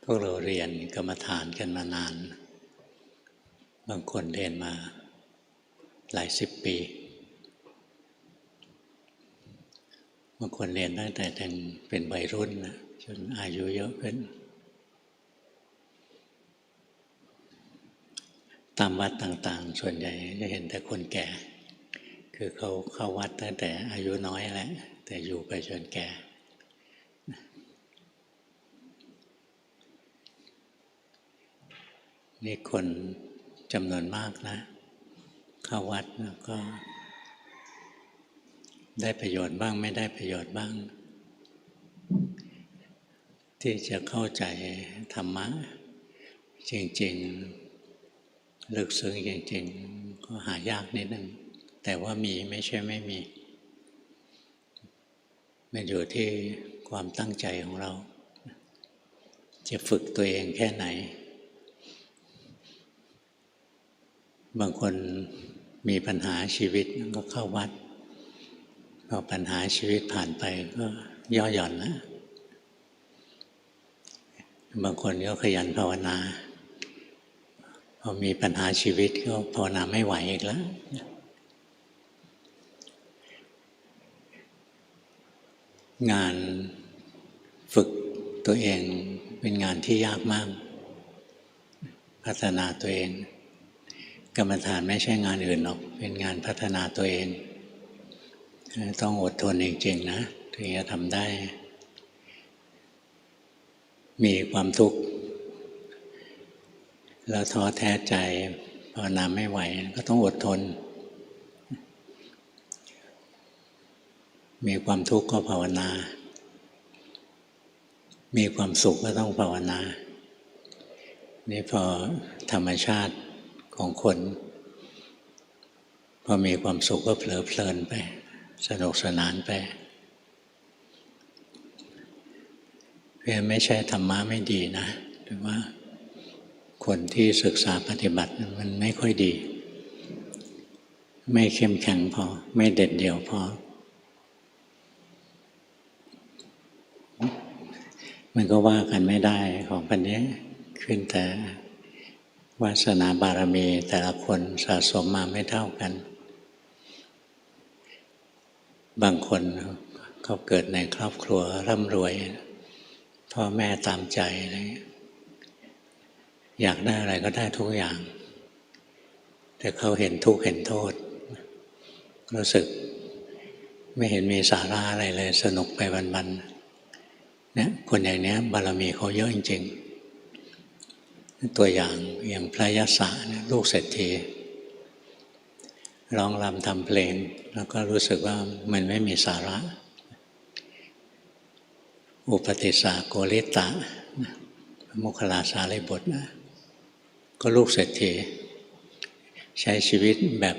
พวกเราเรียนกรรมฐานกันมานานบางคนเรียนมาหลายสิบปีบางคนเรียนตั้งแต่ยังเป็นวัยรุ่นนะจนอายุเยอะขึ้นตามวัดต่างๆส่วนใหญ่จะเห็นแต่คนแก่คือเขาเข้าวัดตั้งแต่อายุน้อยแหละแต่อยู่ไปจนแก่นี่คนจำนวนมากนะเข้าวัดแล้วก็ได้ประโยชน์บ้างไม่ได้ประโยชน์บ้างที่จะเข้าใจธรรมะจริงๆลึกซึ้งจริงๆก็หายากนิดนึงแต่ว่ามีไม่ใช่ไม่มีมันอยู่ที่ความตั้งใจของเราจะฝึกตัวเองแค่ไหนบางคนมีปัญหาชีวิตก็เข้าวัดพอปัญหาชีวิตผ่านไปก็ย่อหย่อนนะบางคนก็ขยันภาวนาพอมีปัญหาชีวิตก็ภาวนาไม่ไหวอีกแล้วงานฝึกตัวเองเป็นงานที่ยากมากพัฒนาตัวเองกรรมฐานไม่ใช่งานอื่นหรอกเป็นงานพัฒนาตัวเองต้องอดทนจริงๆนะถึงจะทำได้มีความทุกข์แล้วท้อแท้ใจภาวนาไม่ไหวก็ต้องอดทนมีความทุกข์ก็ภาวนามีความสุขก็ต้องภาวนานี่พอธรรมชาติของคนพอมีความสุขก็เผลอเพลินไปสนุกสนานไปเพื่อไม่ใช่ธรรมะไม่ดีนะแต่ว่าคนที่ศึกษาปฏิบัติมันไม่ค่อยดีไม่เข้มแข็งพอไม่เด็ดเดี่ยวพอมันก็ว่ากันไม่ได้ของพันนี้ขึ้นแต่วาสนาบารมีแต่ละคนสะสมมาไม่เท่ากันบางคนเขาเกิดในครอบครัวร่ำรวยพ่อแม่ตามใจอะไรอยากได้อะไรก็ได้ทุกอย่างแต่เขาเห็นทุกข์เห็นโทษรู้สึกไม่เห็นมีสาระอะไรเลยสนุกไปวันๆเนี่ยคนอย่างนี้บารมีเขาเยอะจริงๆตัวอย่างพระยศลูกเศรษฐีร้องรำทำเพลงแล้วก็รู้สึกว่ามันไม่มีสาระอุปติสสะโกริตะโมคคัลลาสารีบุตรก็ลูกเศรษฐีใช้ชีวิตแบบ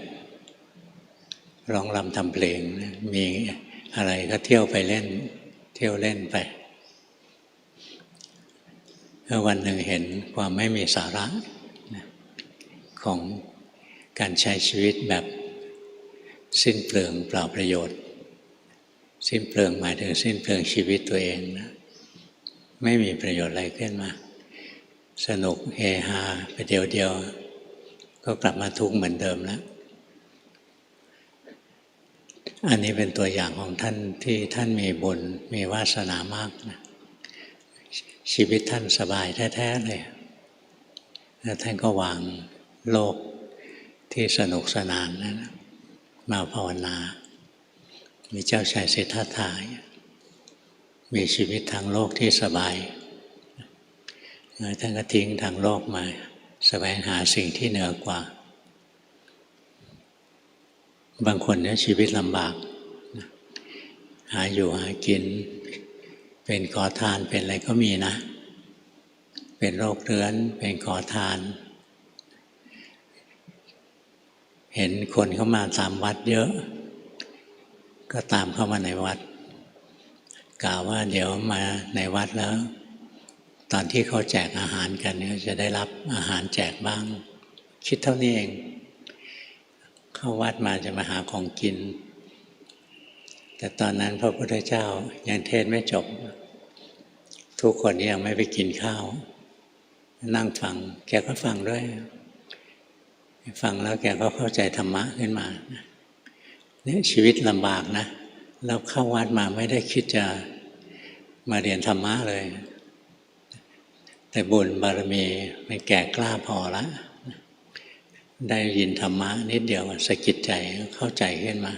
ร้องรำทำเพลงมีอะไรก็เที่ยวไปเล่นเที่ยวเล่นไปแล้ววันหนึ่งเห็นความไม่มีสาระของการใช้ชีวิตแบบสิ้นเปลืองเปล่าประโยชน์สิ้นเปลืองหมายถึงสิ้นเปลืองชีวิตตัวเองนะไม่มีประโยชน์อะไรขึ้นมาสนุกเฮฮาไปเดียวก็กลับมาทุกข์เหมือนเดิมแล้วอันนี้เป็นตัวอย่างของท่านที่ท่านมีบุญมีวาสนามากนะชีวิตท่านสบายแท้ๆเลยแล้วท่านก็วางโลกที่สนุกสนานนั้นมาภาวนามีเจ้าชายสิทธัตถะมีชีวิตทางโลกที่สบายท่านก็ทิ้งทางโลกมาแสวงหาสิ่งที่เหนือกว่าบางคนเนี่ยชีวิตลำบากหาอยู่หากินเป็นขอทานเป็นอะไรก็มีนะเป็นโรคเรื้อนเป็นขอทานเห็นคนเข้ามาตามวัดเยอะก็ตามเข้ามาในวัดกล่าวว่าเดี๋ยวมาในวัดแล้วตอนที่เขาแจกอาหารกันเนี่ยจะได้รับอาหารแจกบ้างคิดเท่านี้เองเข้าวัดมาจะมาหาของกินแต่ตอนนั้นพระพุทธเจ้ายังเทศน์ไม่จบทุกคนยังไม่ไปกินข้าว นั่งฟังแกก็ฟังด้วยฟังแล้วแกก็เข้าใจธรรมะขึ้นมาเนี่ยชีวิตลำบากนะแล้วเข้าวัดมาไม่ได้คิดจะมาเรียนธรรมะเลยแต่บุญบารมีมันแก่กล้าพอละได้ยินธรรมะนิดเดียวสะกิดใจเข้าใจขึ้นมา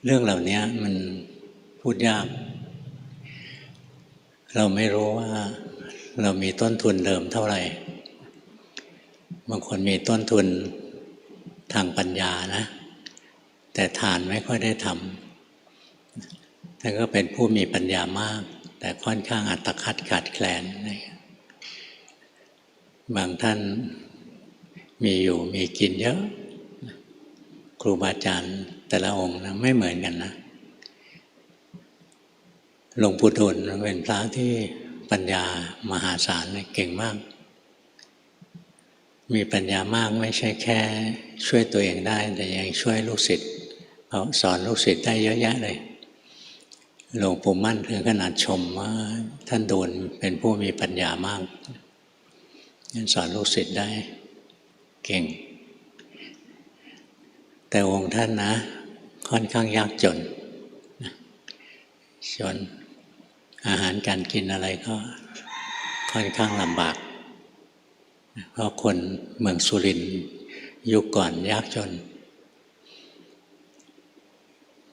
เรื่องเหล่านี้มันพูดยากเราไม่รู้ว่าเรามีต้นทุนเดิมเท่าไหร่บางคนมีต้นทุนทางปัญญานะแต่ทานไม่ค่อยได้ทำท่านก็เป็นผู้มีปัญญามากแต่ค่อนข้างอัตคัดขาดแคลนบางท่านมีอยู่มีกินเยอะครูบาอาจารย์แต่ละองค์นะไม่เหมือนกันนะหลวงปู่ดูลเป็นพระที่ปัญญามหาศาลเก่งมากมีปัญญามากไม่ใช่แค่ช่วยตัวเองได้แต่ยังช่วยลูกศิษย์เขาสอนลูกศิษย์ได้เยอะแยะเลยหลวงปู่มั่นถึงขนาดชมว่าท่านดูลเป็นผู้มีปัญญามากสอนลูกศิษย์ได้เก่งแต่องค์ท่านนะค่อนข้างยากจนอาหารการกินอะไรก็ค่อนข้างลำบากเพราะคนเมืองสุรินทร์ยุคก่อนยากจน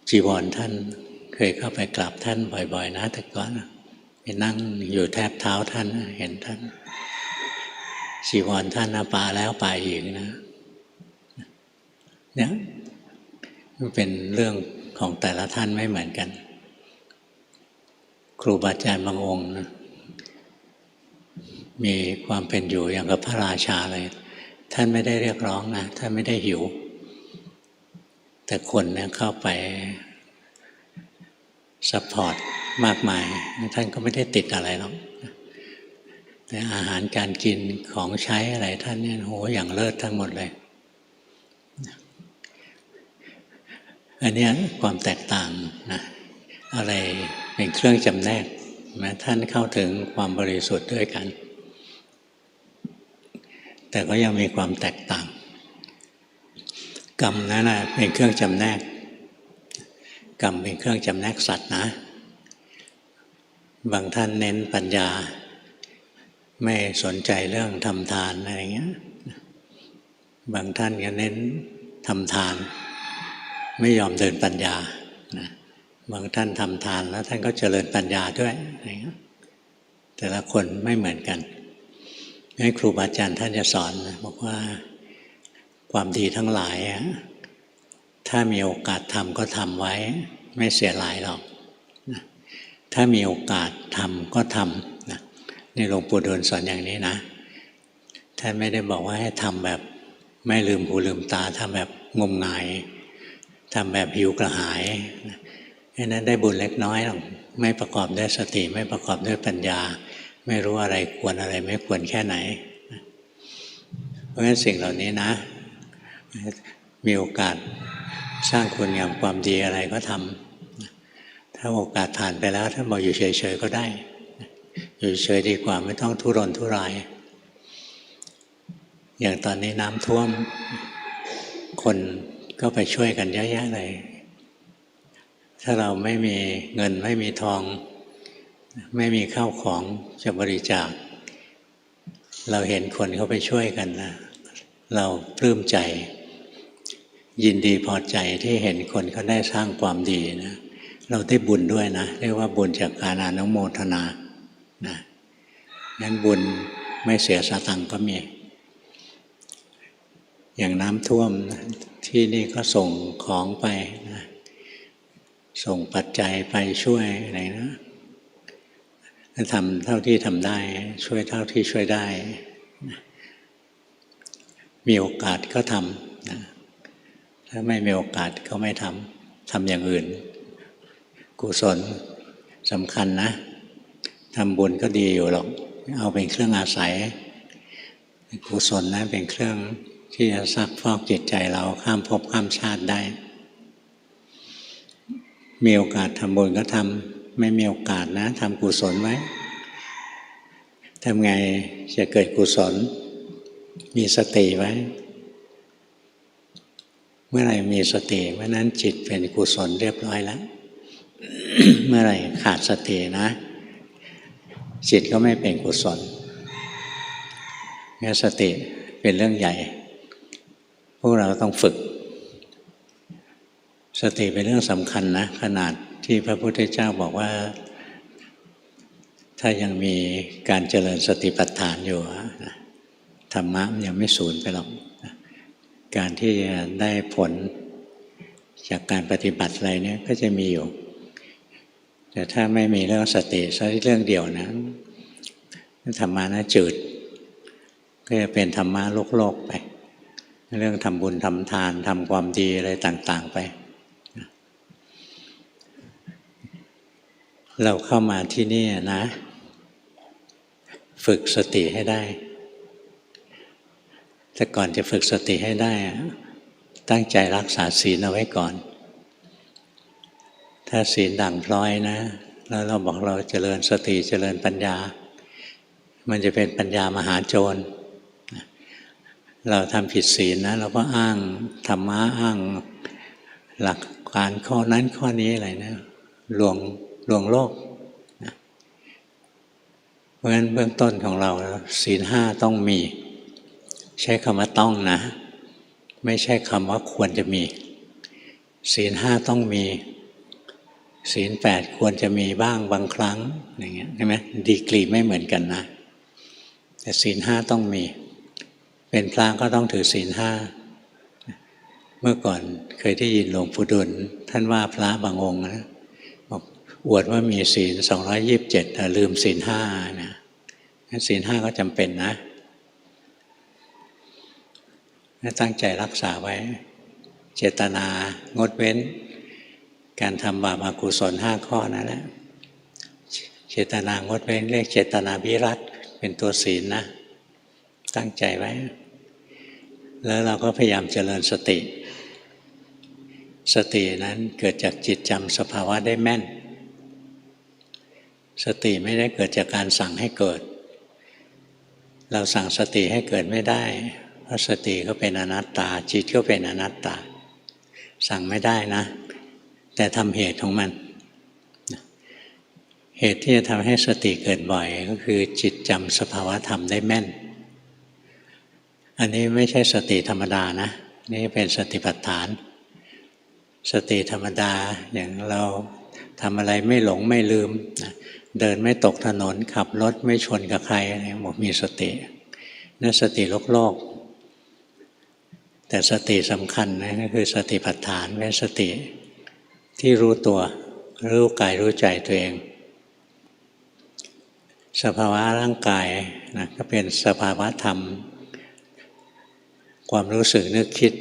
จีวรท่านเคยเข้าไปกราบท่านบ่อยๆนะแต่ก่อนไปนั่งอยู่แทบเท้าท่านเห็นท่านจีวรท่านปาแล้วปาอีกนะเนี่ยมันเป็นเรื่องของแต่ละท่านไม่เหมือนกันครูบาอาจารย์บางองค์นะมีความเป็นอยู่อย่างกับพระราชาเลยท่านไม่ได้เรียกร้องนะท่านไม่ได้หิวแต่คนเนี่ยเข้าไปซัพพอร์ตมากมายท่านก็ไม่ได้ติดอะไรหรอกแต่อาหารการกินของใช้อะไรท่านเนี่ยโหอย่างเลิศทั้งหมดเลยอันนี้ความแตกต่างนะอะไรเป็นเครื่องจำแนกนะท่านเข้าถึงความบริสุทธิ์ด้วยกันแต่ก็ยังมีความแตกต่างกรรมนั้นนะเป็นเครื่องจำแนกกรรมเป็นเครื่องจำแนกสัตว์นะบางท่านเน้นปัญญาไม่สนใจเรื่องทำทานอะไรเงี้ยบางท่านก็เน้นทำทานไม่ยอมเดินปัญญานะบางท่านทำทานแล้วท่านก็เจริญปัญญาด้วยอะไรเงี้ยแต่ละคนไม่เหมือนกันให้ครูบาอาจารย์ท่านจะสอนบอกว่าความดีทั้งหลายถ้ามีโอกาสทำก็ทำไว้ไม่เสียหลายหรอกถ้ามีโอกาสทำก็ทำนะนี่หลวงปู่ดูลสอนอย่างนี้นะท่านไม่ได้บอกว่าให้ทำแบบไม่ลืมหูลืมตาทำแบบงมงายทำแบบหิวกระหายนั้นได้บุญเล็กน้อยหรอกไม่ประกอบด้วยสติไม่ประกอบด้วยปัญญาไม่รู้อะไรควรอะไรไม่ควรแค่ไหนเพราะฉะนั้นสิ่งเหล่านี้นะมีโอกาสสร้างคุณงามความดีอะไรก็ทำถ้าโอกาสผ่านไปแล้วถ้าบอกอยู่เฉยๆก็ได้อยู่เฉยดีกว่าไม่ต้องทุรนทุรายอย่างตอนนี้น้ำท่วมคนก็ไปช่วยกันเยอะแยะเลยถ้าเราไม่มีเงินไม่มีทองไม่มีข้าวของจะบริจาคเราเห็นคนเขาไปช่วยกันนะเราปลื้มใจยินดีพอใจที่เห็นคนเขาได้สร้างความดีนะเราได้บุญด้วยนะเรียกว่าบุญจากการอนุโมทนานะนั้นบุญไม่เสียสตังค์ก็มีอย่างน้ำท่วมที่นี่ก็ส่งของไปนะส่งปัจจัยไปช่วยอะไรนะทำเท่าที่ทำได้ช่วยเท่าที่ช่วยได้มีโอกาสก็ทำนะถ้าไม่มีโอกาสก็ไม่ทำอย่างอื่นกุศลสำคัญนะทำบุญก็ดีอยู่หรอกเอาเป็นเครื่องอาศัยกุศลนะเป็นเครื่องที่จะซักฟอกจิตใจเราข้ามภพข้ามชาติได้มีโอกาสทำบุญก็ทำไม่มีโอกาสนะทำกุศลไว้ ทำไงจะเกิดกุศลมีสติไว้เมื่อไหร่มีสติเมื่อนั้นจิตเป็นกุศลเรียบร้อยแล้ว เมื่อไหร่ขาดสตินะจิตก็ไม่เป็นกุศลงั้นสติเป็นเรื่องใหญ่พวกเราต้องฝึกสติเป็นเรื่องสำคัญนะขนาดที่พระพุทธเจ้าบอกว่าถ้ายังมีการเจริญสติปัฏฐานอยู่ธรรมะมันยังไม่สูญไปหรอกการที่จะได้ผลจากการปฏิบัติอะไรเนี่ยก็จะมีอยู่แต่ถ้าไม่มีเรื่องสติสักเรื่องเดียวนะธรรมะน่าจืดก็จะเป็นธรรมะโลกไปเรื่องทำบุญทำทานทำความดีอะไรต่างๆไปเราเข้ามาที่นี่นะฝึกสติให้ได้แต่ก่อนจะฝึกสติให้ได้ตั้งใจรักษาศีลเอาไว้ก่อนถ้าศีลด่างพร้อยนะแล้วเราบอกเราเจริญสติเจริญปัญญามันจะเป็นปัญญามหาโจรเราทำผิดศีลนะเราก็อ้างธรรมะอ้างหลักการข้อนั้นข้อนี้อะไรนะลวงโลกนะเพราะฉะนั้นเบื้องต้นของเราศีลห้าต้องมีใช้คำว่าต้องนะไม่ใช่คำว่าควรจะมีศีลห้าต้องมีศีลแปดควรจะมีบ้างบางครั้งอย่างเงี้ยใช่ไหมดีกรีไม่เหมือนกันนะแต่ศีลห้าต้องมีเป็นพระก็ต้องถือศีลห้าเมื่อก่อนเคยได้ยินหลวงปู่ดุลท่านว่าพระบางองค์นะบอกอวดว่ามีศีล227แต่ลืมศีลห้านะศีลห้าก็จำเป็นนะตั้งใจรักษาไว้เจตนางดเว้นการทำบาปอกุศล5ข้อนั่นแหละเจตนางดเว้นเรียกเจตนาวิรัติเป็นตัวศีลนะตั้งใจไว้แล้วเราก็พยายามเจริญสติสตินั้นเกิดจากจิตจำสภาวะได้แม่นสติไม่ได้เกิดจากการสั่งให้เกิดเราสั่งสติให้เกิดไม่ได้เพราะสติก็เป็นอนัตตาจิตก็เป็นอนัตตาสั่งไม่ได้นะแต่ทำเหตุของมันเหตุที่จะทำให้สติเกิดบ่อยก็คือจิตจำสภาวะธรรมได้แม่นอันนี้ไม่ใช่สติธรรมดานะนี่เป็นสติปัฏฐานสติธรรมดาอย่างเราทำอะไรไม่หลงไม่ลืมเดินไม่ตกถนนขับรถไม่ชนกับใครอะไรบอกมีสตินั่นสติโลกแต่สติสำคัญนะก็คือสติปัฏฐานเป็นสติที่รู้ตัวรู้กายรู้ใจตัวเองสภาวะร่างกายนะก็เป็นสภาวะธรรมความรู้สึกนึกคิด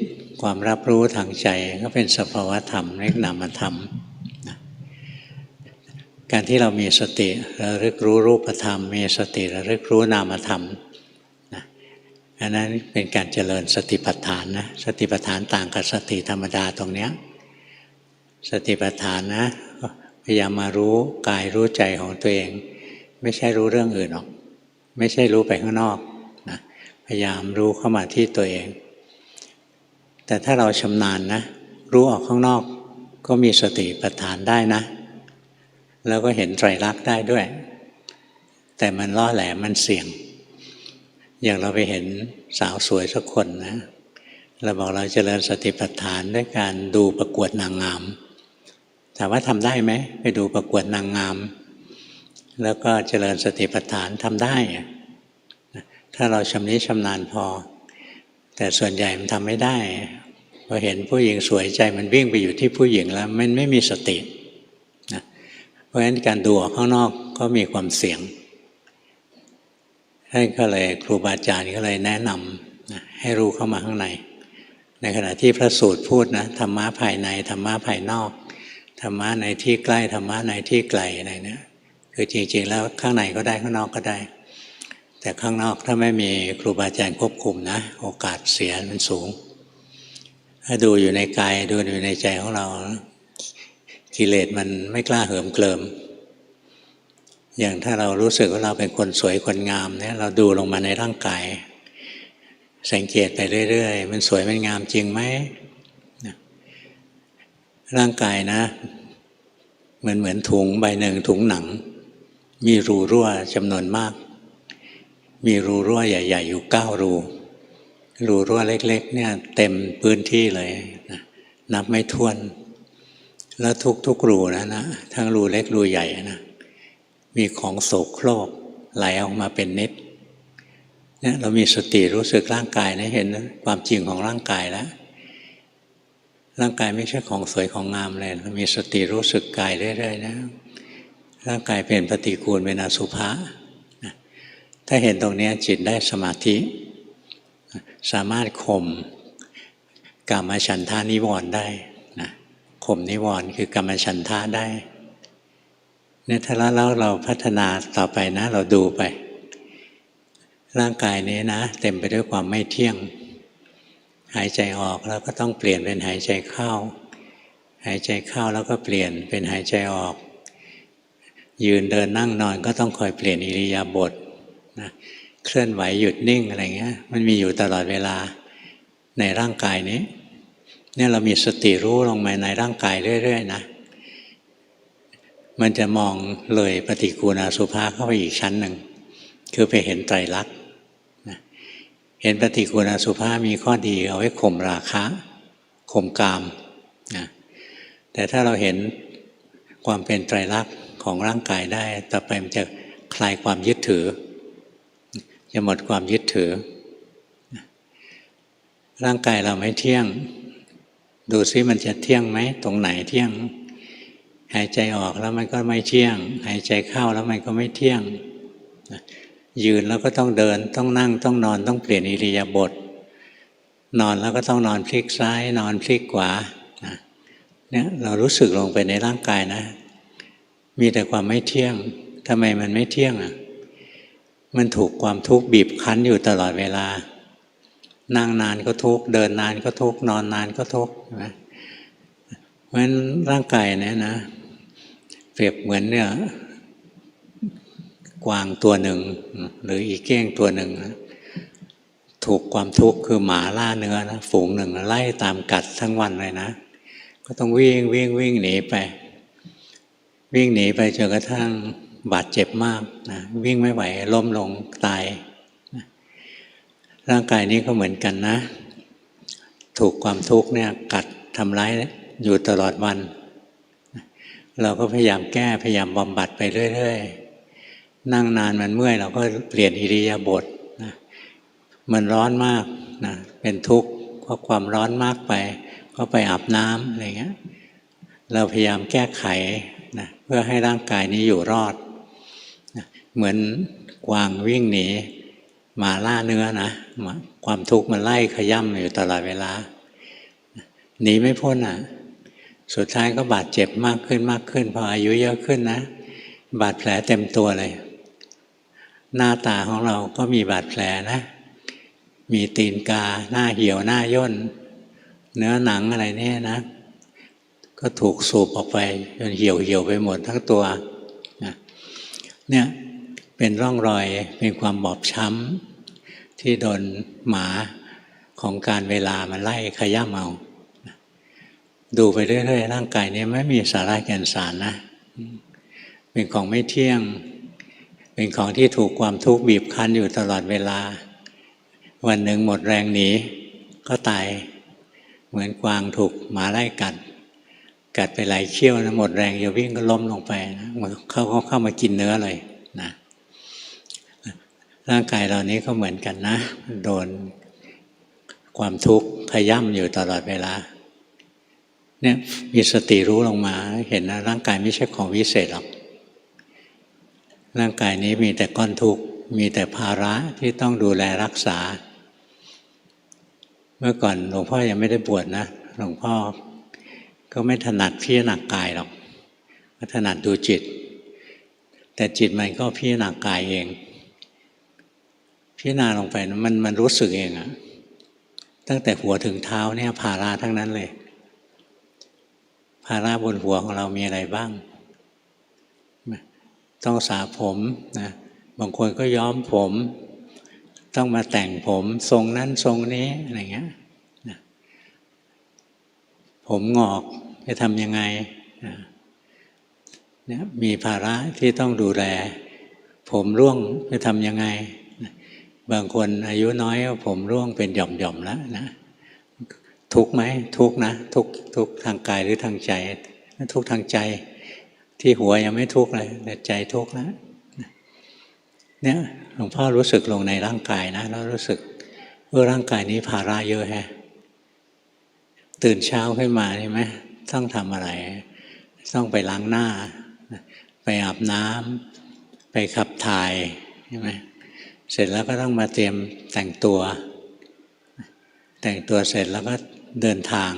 ความรับรู้ทางใจก็เป็นสภาวะธรรมเรียกนามธรรมนะการที่เรามีสติระลึกรู้รูปธรรมมีสติระลึกรู้นามธรรมนะอันนั้นเป็นการเจริญสติปัฏฐานนะสติปัฏฐานต่างกับสติธรรมดาตรงเนี้ยสติปัฏฐานนะพยายามมารู้กายรู้ใจของตัวเองไม่ใช่รู้เรื่องอื่นหรอกไม่ใช่รู้ไปข้างนอกนะพยายามรู้เข้ามาที่ตัวเองแต่ถ้าเราชำนาญนะรู้ออกข้างนอกก็มีสติปัฏฐานได้นะแล้วก็เห็นไตรลักษณ์ได้ด้วยแต่มันล่อแหลมมันเสี่ยงอย่างเราไปเห็นสาวสวยสักคนนะเราบอกเราเจริญสติปัฏฐานด้วยการดูประกวดนางงามถามว่าทำได้ไหมไปดูประกวดนางงามแล้วก็เจริญสติปัฏฐานทำได้ถ้าเราชำนิชำนาญพอแต่ส่วนใหญ่มันทำไม่ได้พอเห็นผู้หญิงสวยใจมันวิ่งไปอยู่ที่ผู้หญิงแล้วมันไม่มีสตินะเพราะฉะนั้นการดูออกข้างนอกก็มีความเสี่ยงท่านก็เลยครูบาอาจารย์ก็เลยแนะนำนะให้รู้เข้ามาข้างในในขณะที่พระสูตรพูดนะธรรมะภายในธรรมะภายนอกธรรมะในที่ใกล้ธรรมะในที่ไกลอะไรเนี่ยคือจริงๆแล้วข้างในก็ได้ข้างนอกก็ได้แต่ข้างนอกถ้าไม่มีครูบาอาจารย์ควบคุมนะโอกาสเสียมันสูงถ้าดูอยู่ในกายดูอยู่ในใจของเรากิเลสมันไม่กล้าเหิมเกริม อย่างถ้าเรารู้สึกว่าเราเป็นคนสวยคนงามเนี่ยเราดูลงมาในร่างกายสังเกตไปเรื่อยๆมันสวยมันงามจริงไหมร่างกายนะเหมือนถุงใบหนึ่งถุงหนังมีรูรั่วจำนวนมากมีรูรั่วใหญ่ๆอยู่9รูรูรั่วเล็กๆเนี่ยเต็มพื้นที่เลยนะนับไม่ถ้วนแล้วทุกรูนะทั้งรูเล็กรูใหญ่นะมีของโสโครกไหลออกมาเป็นนิดเนี่ยเรามีสติรู้สึกร่างกายนะเห็นความจริงของร่างกายแล้วร่างกายไม่ใช่ของสวยของงามเลยเรามีสติรู้สึกกายเรื่อยๆนะร่างกายเป็นปฏิกูลเป็นอสุภะนะถ้าเห็นตรงนี้จิตได้สมาธิสามารถข่มกามฉันทานิวรณ์ได้นะข่มนิวรณ์คือกามฉันทะได้เนี่ยถ้าแล้วเราพัฒนาต่อไปนะเราดูไปร่างกายนี้นะเต็มไปด้วยความไม่เที่ยงหายใจออกแล้วก็ต้องเปลี่ยนเป็นหายใจเข้าหายใจเข้าแล้วก็เปลี่ยนเป็นหายใจออกยืนเดินนั่งนอนก็ต้องคอยเปลี่ยนอิริยาบถนะเคลื่อนไหวหยุดนิ่งอะไรเงี้ยมันมีอยู่ตลอดเวลาในร่างกายนี้เนี่ยเรามีสติรู้ลงมาในร่างกายเรื่อยๆนะมันจะมองเลยปฏิกูลอสุภะเข้าไปอีกชั้นหนึ่งคือไปเห็นไตรลักษณ์เห็นปฏิกูลอสุภะมีข้อดีเอาไว้ข่มราคะข่มกามนะแต่ถ้าเราเห็นความเป็นไตรลักษณ์ของร่างกายได้ต่อไปมันจะคลายความยึดถือจะหมดความยึดถือร่างกายเราไม่เที่ยงดูซิมันจะเที่ยงไหมตรงไหนเที่ยงหายใจออกแล้วมันก็ไม่เที่ยงหายใจเข้าแล้วมันก็ไม่เที่ยงยืนแล้วก็ต้องเดินต้องนั่งต้องนอนต้องเปลี่ยนอิริยาบถนอนแล้วก็ต้องนอนพลิกซ้ายนอนพลิกขวาเนี่ยเรารู้สึกลงไปในร่างกายนะมีแต่ความไม่เที่ยงทำไมมันไม่เที่ยงอ่ะมันถูกความทุกข์บีบคั้นอยู่ตลอดเวลานั่งนานก็ทุกข์เดินนานก็ทุกข์นอนนานก็ทุกข์นะเพราะฉะนั้นร่างกายเนี่ยนะเปรียบเหมือนเนี่ยกวางตัวหนึ่งหรืออีเก้งตัวหนึ่งนะถูกความทุกข์คือหมาล่าเนื้อนะฝูงหนึ่งไล่ตามกัดทั้งวันเลยนะก็ต้องวิ่งหนีไปวิ่งหนีไปจนกระทั่งบาดเจ็บมากนะวิ่งไม่ไหวล้มลงตายนะร่างกายนี้ก็เหมือนกันนะถูกความทุกข์เนี่ยกัดทำร้ายอยู่ตลอดวันเราก็พยายามแก้พยายามบำบัดไปเรื่อยๆนั่งนานมันเมื่อยเราก็เปลี่ยนอิริยาบถนะมันร้อนมากนะเป็นทุกข์เพราะความร้อนมากไปก็ไปอาบน้ำอะไรเงี้ยเราพยายามแก้ไขนะเพื่อให้ร่างกายนี้อยู่รอดนะเหมือนกวางวิ่งหนีหมาล่าเนื้อนะความทุกข์มันไล่ขย่ำอยู่ตลอดเวลาหนีไม่พ้นอ่ะสุดท้ายก็บาดเจ็บมากขึ้นพออายุเยอะขึ้นนะบาดแผลเต็มตัวเลยหน้าตาของเราก็มีบาดแผลนะมีตีนกาหน้าเหี่ยวหน้าย่นเนื้อหนังอะไรเนี่ยนะก็ถูกสูบออกไปจนเหี่ยวไปหมดทั้งตัวนะเนี่ยเป็นร่องรอยเป็นความบอบช้ำที่โดนหมาของการเวลามันไล่ขย่ำเอาดูไปเรื่อยๆร่างกายนี้ไม่มีสาระแก่นสารนะเป็นของไม่เที่ยงเป็นของที่ถูกความทุกข์บีบคั้นอยู่ตลอดเวลาวันหนึ่งหมดแรงหนีก็ตายเหมือนกวางถูกหมาไล่กัดไปหลายเขี้ยวนะหมดแรงจะวิ่งก็ล้มลงไปนะเขาเข้ามากินเนื้อเลยนะร่างกายเรานี้ก็เหมือนกันนะโดนความทุกข์ขย่ำอยู่ตลอดเวลาเนี่ยมีสติรู้ลงมาเห็นนะร่างกายไม่ใช่ของวิเศษหรอกร่างกายนี้มีแต่ก้อนทุกข์มีแต่ภาระที่ต้องดูแลรักษาเมื่อก่อนหลวงพ่อยังไม่ได้บวชนะหลวงพ่อก็ไม่ถนัดพิจารณากายหรอกถนัดดูจิตแต่จิตมันก็พิจารณากายเองพิจารณาลงไปนะมันรู้สึกเองอะตั้งแต่หัวถึงเท้าเนี่ยภาระทั้งนั้นเลยภาระบนหัวของเรามีอะไรบ้าง ต้องสระผมนะบางคนก็ย้อมผมต้องมาแต่งผมทรงนั้นทรงนี้อะไรเงี้ยนะผมงอกจะทำยังไงนะเนี่ยมีภาระที่ต้องดูแลผมร่วงจะทำยังไงนะบางคนอายุน้อยผมร่วงเป็นหย่อมๆแล้วนะทุกข์ไหมทุกข์นะทุกข์ทางกายหรือทางใจทุกข์ทางใจที่หัวยังไม่ทุกข์เลยแต่ใจทุกข์แล้วเนี่ยหลวงพ่อรู้สึกลงในร่างกายนะแล้วรู้สึกร่างกายนี้ภาระเยอะแฮะตื่นเช้าขึ้นมาใช่ไหมต้องทำอะไรต้องไปล้างหน้าไปอาบน้ำไปขับถ่ายใช่ไหมเสร็จแล้วก็ต้องมาเตรียมแต่งตัวเสร็จแล้วก็เดินทาง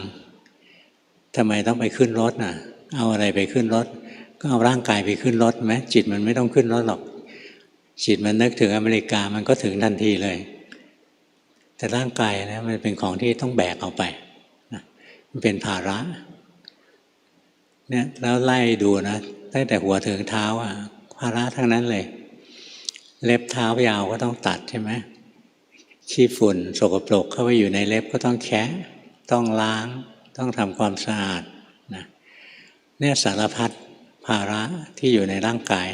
ทำไมต้องไปขึ้นรถน่ะเอาอะไรไปขึ้นรถก็เอาร่างกายไปขึ้นรถไหมจิตมันไม่ต้องขึ้นรถหรอกจิตมันนึกถึงอเมริกามันก็ถึงทันทีเลยแต่ร่างกายนะมันเป็นของที่ต้องแบกเอาไปนะมันเป็นภาระเนี่ยแล้วไล่ดูนะตั้งแต่หัวถึงเท้าภาระทั้งนั้นเลยเล็บเท้ายาวก็ต้องตัดใช่ไหมขี้ฝุ่นสกปรกเข้าไปอยู่ในเล็บก็ต้องแคะต้องล้างต้องทำความสะอาดนะเนี่ยสารพัดภาระที่อยู่ในร่างกาย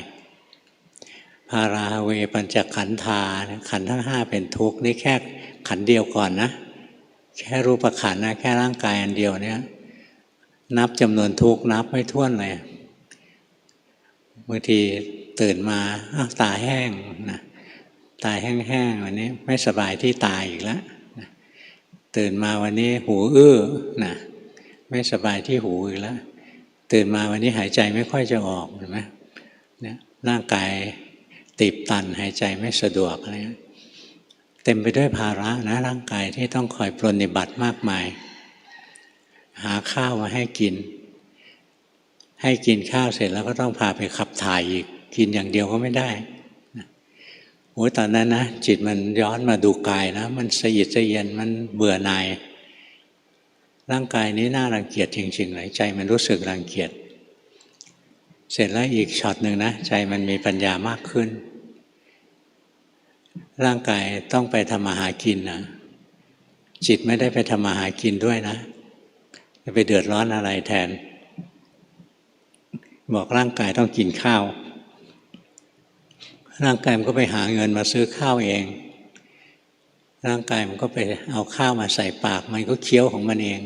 ภาราเวปัญจขันธาขันธ์ทั้งห้าเป็นทุกข์นี่แค่ขันธ์เดียวก่อนนะแค่รูปขันธ์นะแค่ร่างกายอันเดียวเนี่ยนับจำนวนทุกข์นับไม่ถ้วนเลยบางทีตื่นมาตาแห้งนะตาแห้งๆวันนี้ไม่สบายที่ตาอีกแล้วนะตื่นมาวันนี้หูอื้อนะไม่สบายที่หูอีกแล้วตื่นมาวันนี้หายใจไม่ค่อยจะออกเห็นไหมเนี่ยร่างกายตีบตันหายใจไม่สะดวกอะไรเต็มไปด้วยภาระนะร่างกายที่ต้องคอยปรนนิบัติมากมายหาข้าวมาให้กินข้าวเสร็จแล้วก็ต้องพาไปขับถ่ายอีกกินอย่างเดียวก็ไม่ได้โอ้ยตอนนั้นนะจิตมันย้อนมาดูกายนะมันสยิดสะเย็นมันเบื่อหน่ายร่างกายนี้น่ารังเกียจจริงๆเลยใจมันรู้สึกรังเกียจเสร็จแล้วอีกช็อตหนึ่งนะใจมันมีปัญญามากขึ้นร่างกายต้องไปทำมาหากินนะจิตไม่ได้ไปทำมาหากินด้วยนะจะไปเดือดร้อนอะไรแทนบอกร่างกายต้องกินข้าวร่างกายมันก็ไปหาเงินมาซื้อข้าวเองร่างกายมันก็ไปเอาข้าวมาใส่ปากมันก็เคี้ยวของมันเอง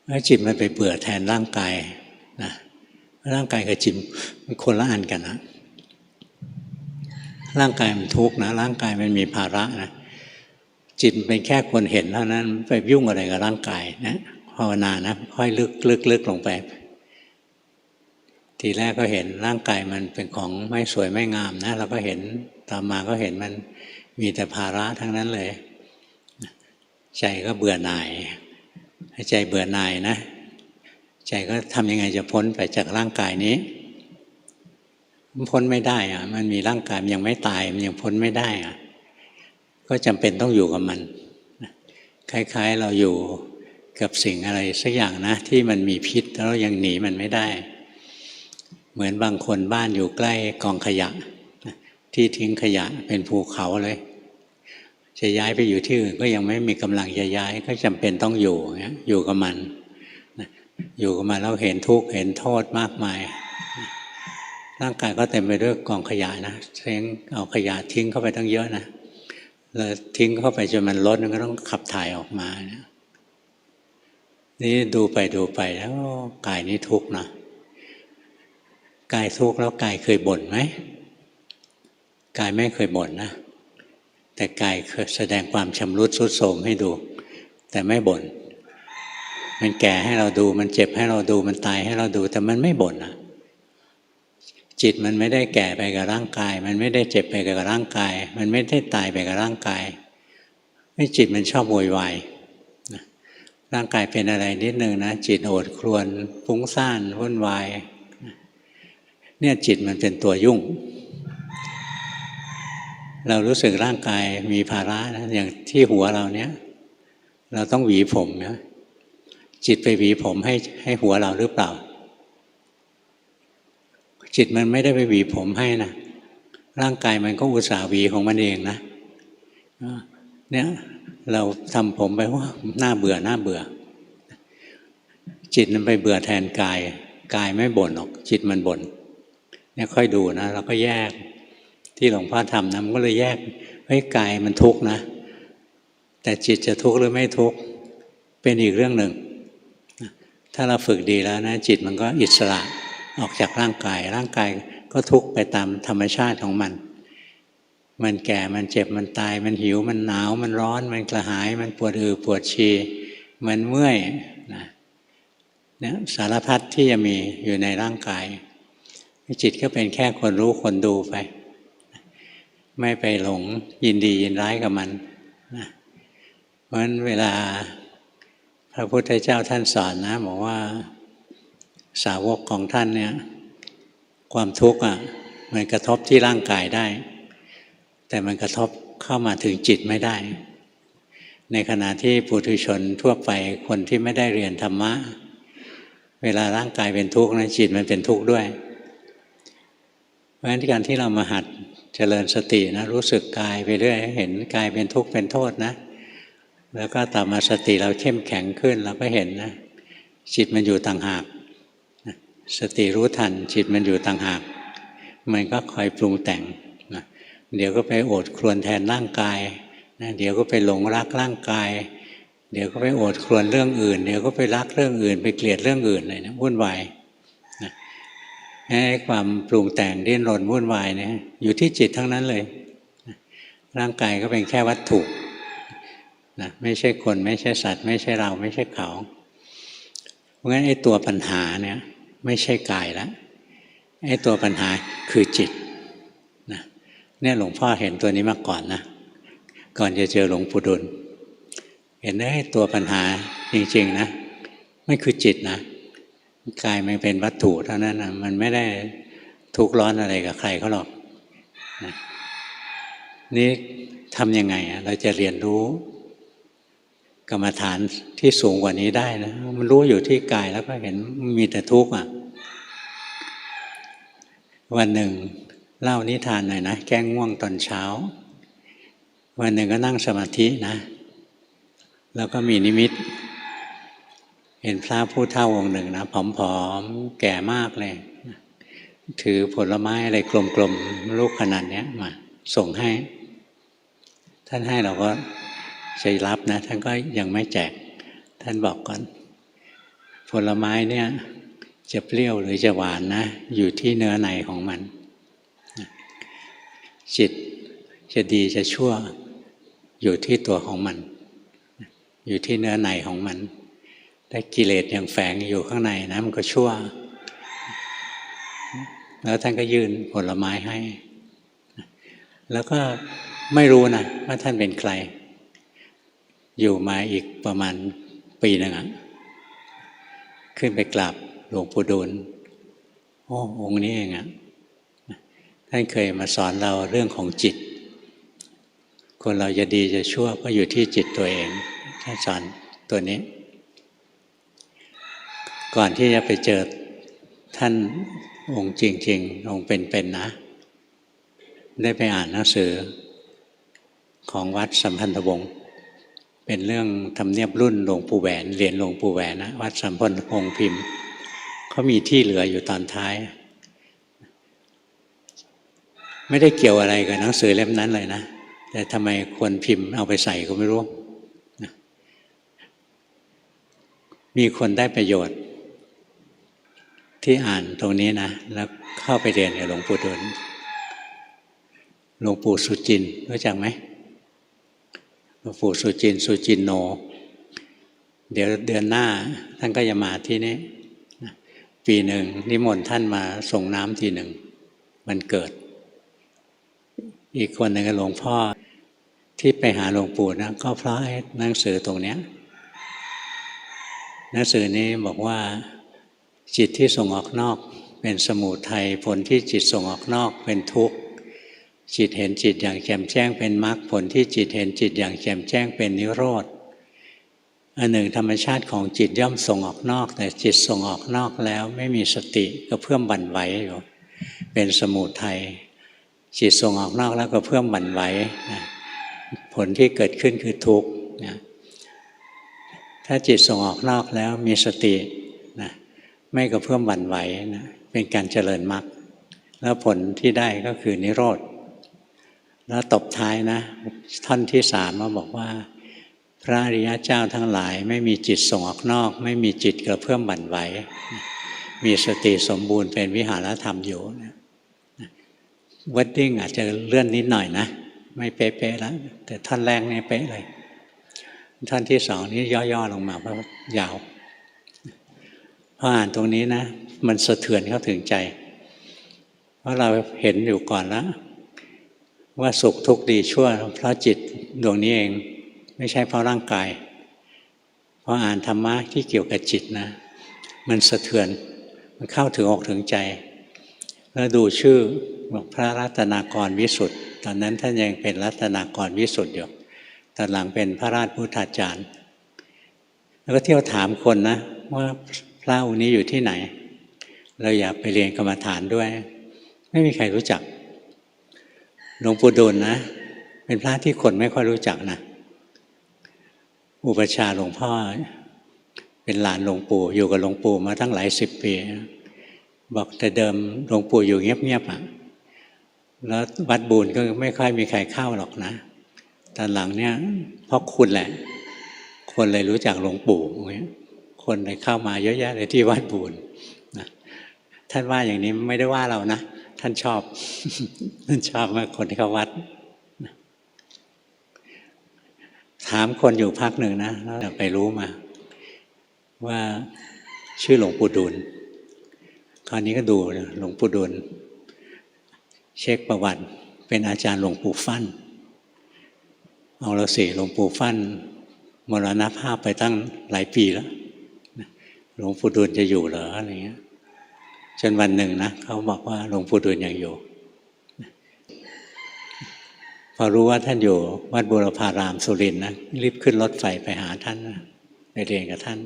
แล้วจิตมันไปเบื่อแทนร่างกายนะร่างกายกับจิตมันคนละอันกันนะร่างกายมันทุกข์นะร่างกายมันมีภาระนะจิตเป็นแค่คนเห็นเท่านั้นไปยุ่งอะไรกับร่างกายนะภาวนานะค่อยลึกลงไปทีแรกก็เห็นร่างกายมันเป็นของไม่สวยไม่งามนะเราก็เห็นต่อมาก็เห็นมันมีแต่ภาระทั้งนั้นเลยใจก็เบื่อหน่ายใจเบื่อหน่ายนะใจก็ทำยังไงจะพ้นไปจากร่างกายนี้มันพ้นไม่ได้มันมีร่างกายมันยังไม่ตายมันยังพ้นไม่ได้ก็จำเป็นต้องอยู่กับมันคล้ายๆเราอยู่กับสิ่งอะไรสักอย่างนะที่มันมีพิษแล้วยังหนีมันไม่ได้เหมือนบางคนบ้านอยู่ใกล้กองขยะที่ทิ้งขยะเป็นภูเขาเลยจะย้ายไปอยู่ที่อื่นก็ยังไม่มีกำลังจะย้ายก็จำเป็นต้องอยู่กับมันอยู่กับมันแล้วเห็นทุกข์เห็นโทษมากมายร่างกายก็เต็มไปด้วยกองขยะนะเอาขยะทิ้งเข้าไปตั้งเยอะนะแล้วทิ้งเข้าไปจนมันล้นมันก็ต้องขับถ่ายออกมานี่ดูไปแล้วกายนี้ทุกข์นะกายทุกข์แล้วกายเคยบ่นไหมกายไม่เคยบ่นนะแต่กายเคยแสดงความชำรุดทรุดโทรมให้ดูแต่ไม่บ่นมันแก่ให้เราดูมันเจ็บให้เราดูมันตายให้เราดูแต่มันไม่บ่นจิตมันไม่ได้แก่ไปกับร่างกายมันไม่ได้เจ็บไปกับร่างกายมันไม่ได้ตายไปกับร่างกายไม่จิตมันชอบโวยวายร่างกายเป็นอะไรนิดนึงนะจิตโอดครวญฟุ้งซ่านวุ่นวายเนี่ยจิตมันเป็นตัวยุ่งเรารู้สึกร่างกายมีภาระนะอย่างที่หัวเราเนี้ยเราต้องหวีผมนะจิตไปหวีผมให้หัวเราหรือเปล่า จิตมันไม่ได้ไปหวีผมให้นะร่างกายมันก็อุตส่าห์หวีของมันเองนะเนี่ยเราทำผมไปว่าน่าเบื่อน่าเบื่อจิตมันไปเบื่อแทนกายกายไม่บ่นหรอกจิตมันบ่นเนี่ยค่อยดูนะเราก็แยกที่หลวงพ่อทำนะมันก็เลยแยกเฮ้ยกายมันทุกข์นะแต่จิตจะทุกข์หรือไม่ทุกข์เป็นอีกเรื่องหนึ่งถ้าเราฝึกดีแล้วนะจิตมันก็อิสระออกจากร่างกายร่างกายก็ทุกข์ไปตามธรรมชาติของมันมันแก่มันเจ็บมันตายมันหิวมันหนาวมันร้อนมันกระหายมันปวดปวดฉี่มันเมื่อยนะเนี่ยสารพัดที่จะมีอยู่ในร่างกายจิตก็เป็นแค่คนรู้คนดูไปไม่ไปหลงยินดียินร้ายกับมันนะเพราะฉะนั้นเวลาพระพุทธเจ้าท่านสอนนะบอกว่าสาวกของท่านเนี่ยความทุกข์มันกระทบที่ร่างกายได้แต่มันกระทบเข้ามาถึงจิตไม่ได้ในขณะที่ปุถุชนทั่วไปคนที่ไม่ได้เรียนธรรมะเวลาร่างกายเป็นทุกข์นะจิตมันเป็นทุกข์ด้วยเพราะฉะนั้นการที่เรามาหัดเจริญสตินะรู้สึกกายไปเรื่อยเห็นกายเป็นทุกข์เป็นโทษนะแล้วก็ต่อมาสติเราเข้มแข็งขึ้นเราก็เห็นนะจิตมันอยู่ต่างหากสติรู้ทันจิตมันอยู่ต่างหากมันก็คอยปรุงแต่งนะเดี๋ยวก็ไปโอดครวญแทนร่างกายนะเดี๋ยวก็ไปหลงรักร่างกายเดี๋ยวก็ไปโอดครวญเรื่องอื่นเดี๋ยวก็ไปรักเรื่องอื่นไปเกลียดเรื่องอื่นเลยนะวุ่นวายนะให้ความปรุงแต่งดิ้นรนวุ่นวายเนี่ยอยู่ที่จิตทั้งนั้นเลยนะร่างกายก็เป็นแค่วัตถุนะไม่ใช่คนไม่ใช่สัตว์ไม่ใช่เราไม่ใช่เขาเพราะงั้นไอ้ตัวปัญหาเนี่ยไม่ใช่กายแล้วไอ้ตัวปัญหาคือจิตนะเนี่ยหลวงพ่อเห็นตัวนี้มาก่อนนะก่อนจะเจอหลวงปู่ดุลเห็นไอ้ตัวปัญหาจริงๆนะไม่คือจิตนะกายมันเป็นวัตถุเท่านั้นนะมันไม่ได้ทุกข์ร้อนอะไรกับใครเขาหรอกนะนี่ทำยังไงเราจะเรียนรู้กรรมฐานที่สูงกว่านี้ได้นะมันรู้อยู่ที่กายแล้วก็เห็นมีแต่ทุกข์วันหนึ่งเล่านิทานหน่อยนะแก้ง่วงตอนเช้าวันหนึ่งก็นั่งสมาธินะแล้วก็มีนิมิตเห็นพระผู้เฒ่าองค์หนึ่งนะผอมๆแก่มากเลยถือผลไม้อะไรกลมๆลูกขนาดนี้มาส่งให้ท่านให้เราก็ใช้รับนะท่านก็ยังไม่แจกท่านบอกก่อนผลไม้เนี่ยจะเปรี้ยวหรือจะหวานนะอยู่ที่เนื้อในของมันจิตจะดีจะชั่วอยู่ที่ตัวของมันอยู่ที่เนื้อในของมันถ้ากิเลสยังแฝงอยู่ข้างในนะมันก็ชั่วแล้วท่านก็ยื่นผลไม้ให้แล้วก็ไม่รู้นะว่าท่านเป็นใครอยู่มาอีกประมาณปีหนึ่งขึ้นไปกราบหลวงปู่ดูลโอ้องค์นี้เองท่านเคยมาสอนเราเรื่องของจิตคนเราจะดีจะชั่วก็อยู่ที่จิตตัวเองท่านสอนตัวนี้ก่อนที่จะไปเจอท่านองค์จริงๆองค์เป็นๆนะได้ไปอ่านหนังสือของวัดสัมพันธวงศ์เป็นเรื่องทำเนียบรุ่นหลวงปู่แหวนเหรียญหลวงปู่แหวนนะวัดสัมพันธวงศ์พิมพ์เขามีที่เหลืออยู่ตอนท้ายไม่ได้เกี่ยวอะไรกับหนังสือเล่มนั้นเลยนะแต่ทำไมคนพิมพ์เอาไปใส่ก็ไม่รู้มีคนได้ประโยชน์ที่อ่านตรงนี้นะแล้วเข้าไปเรียนกับหลวงปู่ดูลหลวงปู่สุจินต์รู้จักไหมหลวงปู่สุจินต์สุจินโนเดี๋ยวเดือนหน้าท่านก็จะมาที่นี่ปีหนึ่งนิมนต์ท่านมาส่งน้ำทีหนึ่งมันเกิดอีกคนหนึ่งก็หลวงพ่อที่ไปหาหลวงปู่นะก็เพราะหนังสือตรงเนี้ยหนังสือนี้บอกว่าจิตที่ส่งออกนอกเป็นสมุทัยผลที่จิตส่งออกนอกเป็นทุกข์จิตเห็นจิตอย่างแจ่มแจ้งเป็นมรรคผลที่จิตเห็นจิตอย่างแจ่มแจ้งเป็นนิโรธอันหนึ่งธรรมชาติของจิตย่อมส่งออกนอกแต่จิตส่งออกนอกแล้วไม่มีสติก็เพื่อมบั่นไหวอยู่ เป็นสมุทัยจิตส่งออกนอกแล้วก็เพิ่มหวั่นไหวนะผลที่เกิดขึ้นคือทุกข์นะถ้าจิตส่งออกนอกแล้วมีสตินะไม่กระเพื่อมหวั่นไหวนะเป็นการเจริญมรรคแล้วผลที่ได้ก็คือนิโรธแล้วตบท้ายนะท่อนที่สามมาบอกว่าพระอริยเจ้าทั้งหลายไม่มีจิตส่งออกนอกไม่มีจิตกระเพื่อมหวั่นไหวมีสติสมบูรณ์เป็นวิหารธรรมอยู่วอดดิ้งอาจจะเลื่อนนิดหน่อยนะไม่เป๊ะๆแล้วแต่ท่อนแรกนี่เป๊ะเลยท่อนที่สองนี้ย่อๆลงมาเพราะยาวพออ่านตรงนี้นะมันสะเทือนเข้าถึงใจเพราะเราเห็นอยู่ก่อนแล้วว่าสุขทุกข์ดีชั่วเพราะจิตดวงนี้เองไม่ใช่เพราะร่างกายพออ่านธรรมะที่เกี่ยวกับจิตนะมันสะเทือนมันเข้าถึงอกถึงใจแล้วดูชื่อบอกพระรัตนากรวิสุทธิ์ตอนนั้นท่านยังเป็นรัตนากรวิสุทธิ์อยู่ตอนหลังเป็นพระราชพุทธาจารย์แล้วก็เที่ยวถามคนนะว่าพระองค์นี้อยู่ที่ไหนเราอยากไปเรียนกรรมฐานด้วยไม่มีใครรู้จักหลวงปู่ดูลนะเป็นพระที่คนไม่ค่อยรู้จักนะอุปัชฌาย์หลวงพ่อเป็นหลานหลวงปู่อยู่กับหลวงปู่มาตั้งหลายสิบปีบอกแต่เดิมหลวงปู่อยู่เงียบๆอ่ะแล้ววัดบูรก็ไม่ค่อยมีใครเข้าหรอกนะตอนหลังเนี่ยเพราะคุณแหละคนเลยรู้จักหลวงปู่คนเลยเข้ามาเยอะแยะเลยที่วัดบูรนะท่านว่าอย่างนี้ไม่ได้ว่าเรานะท่านชอบ ท่านชอบมากคนที่เข้าวัดถามคนอยู่พักหนึ่งนะแล้วไปรู้มาว่าชื่อหลวงปู่ดูลคราวนี้ก็ดูหลวงปู่ดูลเช็คประวัติเป็นอาจารย์หลวงปู่ฟั่นเอาละสิหลวงปู่ฟั่นมรณภาพไปตั้งหลายปีแล้วหลวงปู่ดูลจะอยู่เหรออะไรเงี้ยจนวันหนึ่งนะเขาบอกว่าหลวงปู่ดูลยังอยู่พอรู้ว่าท่านอยู่วัดบูรพารามสุรินทร์นะรีบขึ้นรถไฟไปหาท่านนะไปเรียนกับท่าน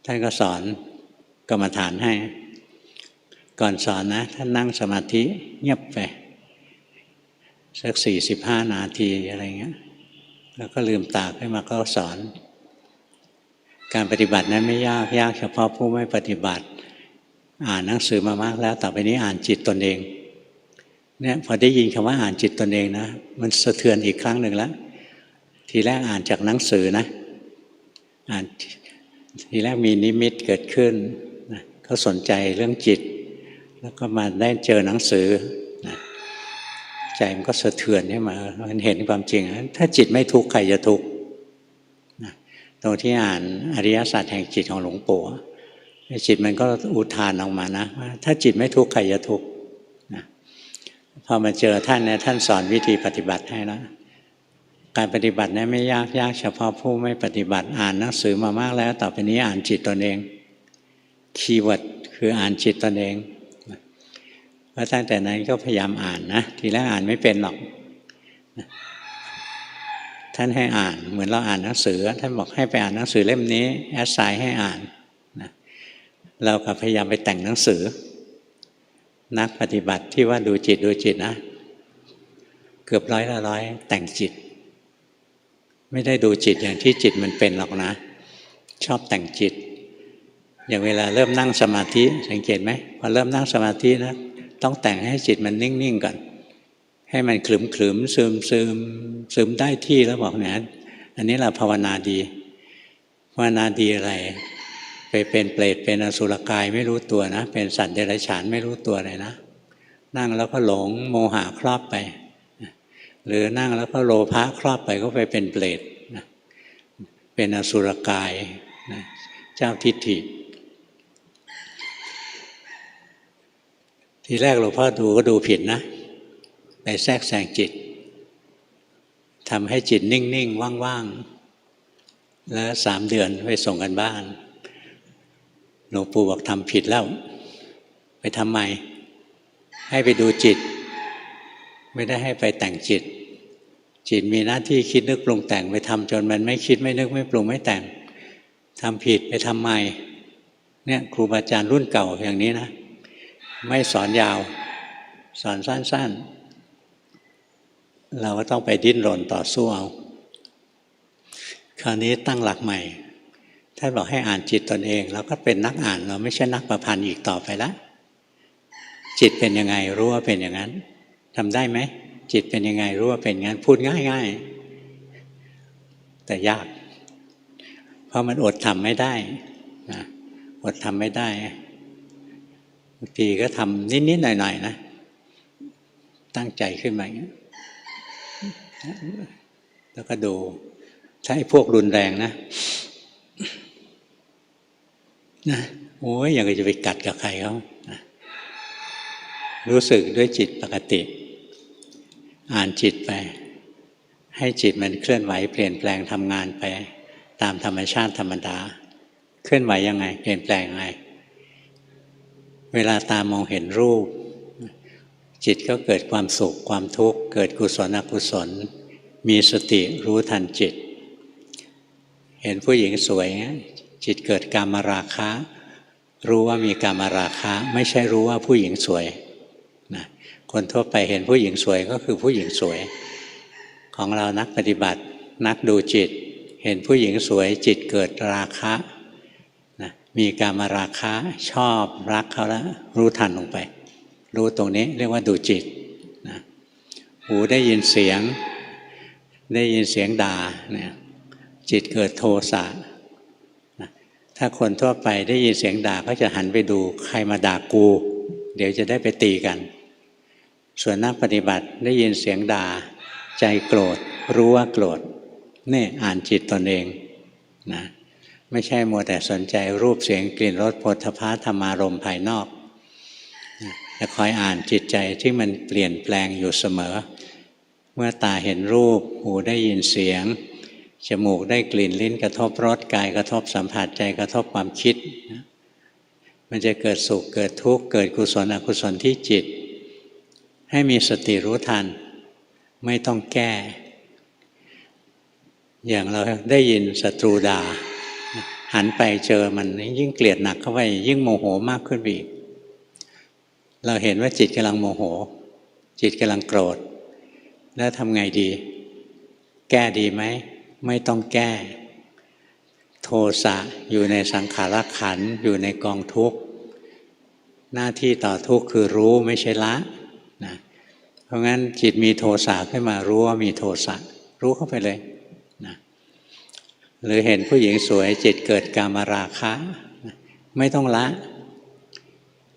ท่านก็สอนกรรมฐานให้ก่อนสอนนะท่านนั่งสมาธิเงียบไปสัก45 นาทีอะไรเงี้ยแล้วก็ลืมตาขึ้นมาก็สอนการปฏิบัตินั้นไม่ยากยากเฉพาะผู้ไม่ปฏิบัติอ่านหนังสือมามากแล้วต่อไปนี้อ่านจิตตนเองเนี่ยพอได้ยินคำว่าอ่านจิตตนเองนะมันสะเทือนอีกครั้งหนึ่งแล้วทีแรกอ่านจากหนังสือนะอ่านทีแรกมีนิมิตเกิดขึ้นนะก็สนใจเรื่องจิตแล้วก็มาได้เจอหนังสือนะใจมันก็สะเทือนขึ้นมามันเห็นความจริงถ้าจิตไม่ทุกข์ใครจะทุกข์นะตรงที่อ่านอริยสัจแห่งจิตของหลวงปู่จิตมันก็อุทานออกมานะว่าถ้าจิตไม่ทุกข์ใครจะทุกข์นะพอมาเจอท่านเนี่ยท่านสอนวิธีปฏิบัติให้แล้วการปฏิบัติเนี่ยไม่ยากยากเฉพาะผู้ไม่ปฏิบัติอ่านหนังสือมามากแล้วต่อไปนี้อ่านจิตตนเองคีย์เวิร์ดคืออ่านจิตตนเองแล้วตั้งแต่นั้นก็พยายามอ่านนะทีแรกอ่านไม่เป็นหรอกท่านให้อ่านเหมือนเราอ่านหนังสือท่านบอกให้ไปอ่านหนังสือเล่มนี้แอสไซน์ให้อ่านนะเราก็พยายามไปแต่งหนังสือนักปฏิบัติที่ว่าดูจิตนะเกือบ100 แต่งจิตไม่ได้ดูจิตอย่างที่จิตมันเป็นหรอกนะชอบแต่งจิตอย่างเวลาเริ่มนั่งสมาธิสังเกตไหมพอเริ่มนั่งสมาธินะต้องแต่งให้จิตมันนิ่งๆก่อนให้มันขลุ่มๆซึมได้ที่แล้วบอกเนี่ยอันนี้เราภาวนาดีภาวนาดีอะไรไปเป็นเปรตเป็นอสุรกายไม่รู้ตัวนะเป็นสัตว์เดรัจฉานไม่รู้ตัวเลยนะนั่งแล้วก็หลงโมหะครอบไปหรือนั่งแล้วก็โลภะครอบไปก็ไปเป็นเปรตเป็นอสุรกายเจ้าทิฏฐิทีแรกหลวงพ่อดูก็ดูผิดนะไปแทรกแซงจิตทำให้จิตนิ่งๆว่างๆแล้ว3 เดือนไปส่งกันบ้านหลวงปู่บอกทำผิดแล้วไปทำใหม่ให้ไปดูจิตไม่ได้ให้ไปแต่งจิตจิตมีหน้าที่คิดนึกปรุงแต่งไปทำจนมันไม่คิดไม่นึกไม่ปรุงไม่แต่งทำผิดไปทำใหม่เนี่ยครูบาอาจารย์รุ่นเก่าอย่างนี้นะ ไม่สอนยาวสอนสั้นๆเราก็ต้องไปดิ้นรนต่อสู้เอาคราวนี้ตั้งหลักใหม่ท่านบอกให้อ่านจิตตนเองเราก็เป็นนักอ่านเราไม่ใช่นักประพันธ์อีกต่อไปละจิตเป็นยังไงรู้ว่าเป็นอย่างนั้นทำได้ไหมจิตเป็นยังไงรู้ว่าเป็นอย่างนั้นพูดง่ายๆแต่ยากเพราะมันอดทำไม่ได้นะอดทำไม่ได้บางทีก็ทำนิดๆหน่อยๆนะตั้งใจขึ้นมาอย่างนี้แล้วก็ดูถ้าไอ้พวกรุนแรงนะโอ้ยอย่างไรจะไปกัดกับใครเขานะรู้สึกด้วยจิตปกติอ่านจิตไปให้จิตมันเคลื่อนไหวเปลี่ยนแปลงทำงานไปตามธรรมชาติธรรมดาเคลื่อนไหวยังไงเปลี่ยนแปลงยังไงเวลาตามองเห็นรูปจิตก็เกิดความสุขความทุกข์เกิดกุศลอกุศลมีสติรู้ทันจิตเห็นผู้หญิงสวยจิตเกิดกามราคะรู้ว่ามีกามราคะไม่ใช่รู้ว่าผู้หญิงสวยนะคนทั่วไปเห็นผู้หญิงสวยก็คือผู้หญิงสวยของเรานักปฏิบัตินักดูจิตเห็นผู้หญิงสวยจิตเกิดราคะนะมีกามราคะชอบรักเขาแล้วรู้ทันลงไปรู้ตรงนี้เรียกว่าดูจิตนะหูได้ยินเสียงด่าเนี่ยจิตเกิดโทสะนะถ้าคนทั่วไปได้ยินเสียงด่าก็จะหันไปดูใครมาด่ากูเดี๋ยวจะได้ไปตีกันส่วนนักปฏิบัติได้ยินเสียงด่าใจโกรธรู้ว่าโกรธนี่อ่านจิตตนเองนะไม่ใช่มัวแต่สนใจรูปเสียงกลิ่นรสโผฏฐัพพะธรรมารมณ์ภายนอกจะคอยอ่านจิตใจที่มันเปลี่ยนแปลงอยู่เสมอเมื่อตาเห็นรูปหูได้ยินเสียงจมูกได้กลิ่นลิ้นกระทบรสกายกระทบสัมผัสใจกระทบความคิดมันจะเกิดสุขเกิดทุกข์เกิดกุศลอกุศลที่จิตให้มีสติรู้ทันไม่ต้องแก้อย่างเราได้ยินศัตรูด่าหันไปเจอมันยิ่งเกลียดหนักเข้าไปยิ่งโมโหมากขึ้นอีกเราเห็นว่าจิตกำลังโมโหจิตกำลังโกรธแล้วทำไงดีแก้ดีไหมไม่ต้องแก้โทสะอยู่ในสังขารขันธ์อยู่ในกองทุกข์หน้าที่ต่อทุกข์คือรู้ไม่ใช่ละนะเพราะงั้นจิตมีโทสะขึ้นมารู้ว่ามีโทสะรู้เข้าไปเลยนะหรือเห็นผู้หญิงสวยจิตเกิดกามราคะไม่ต้องละ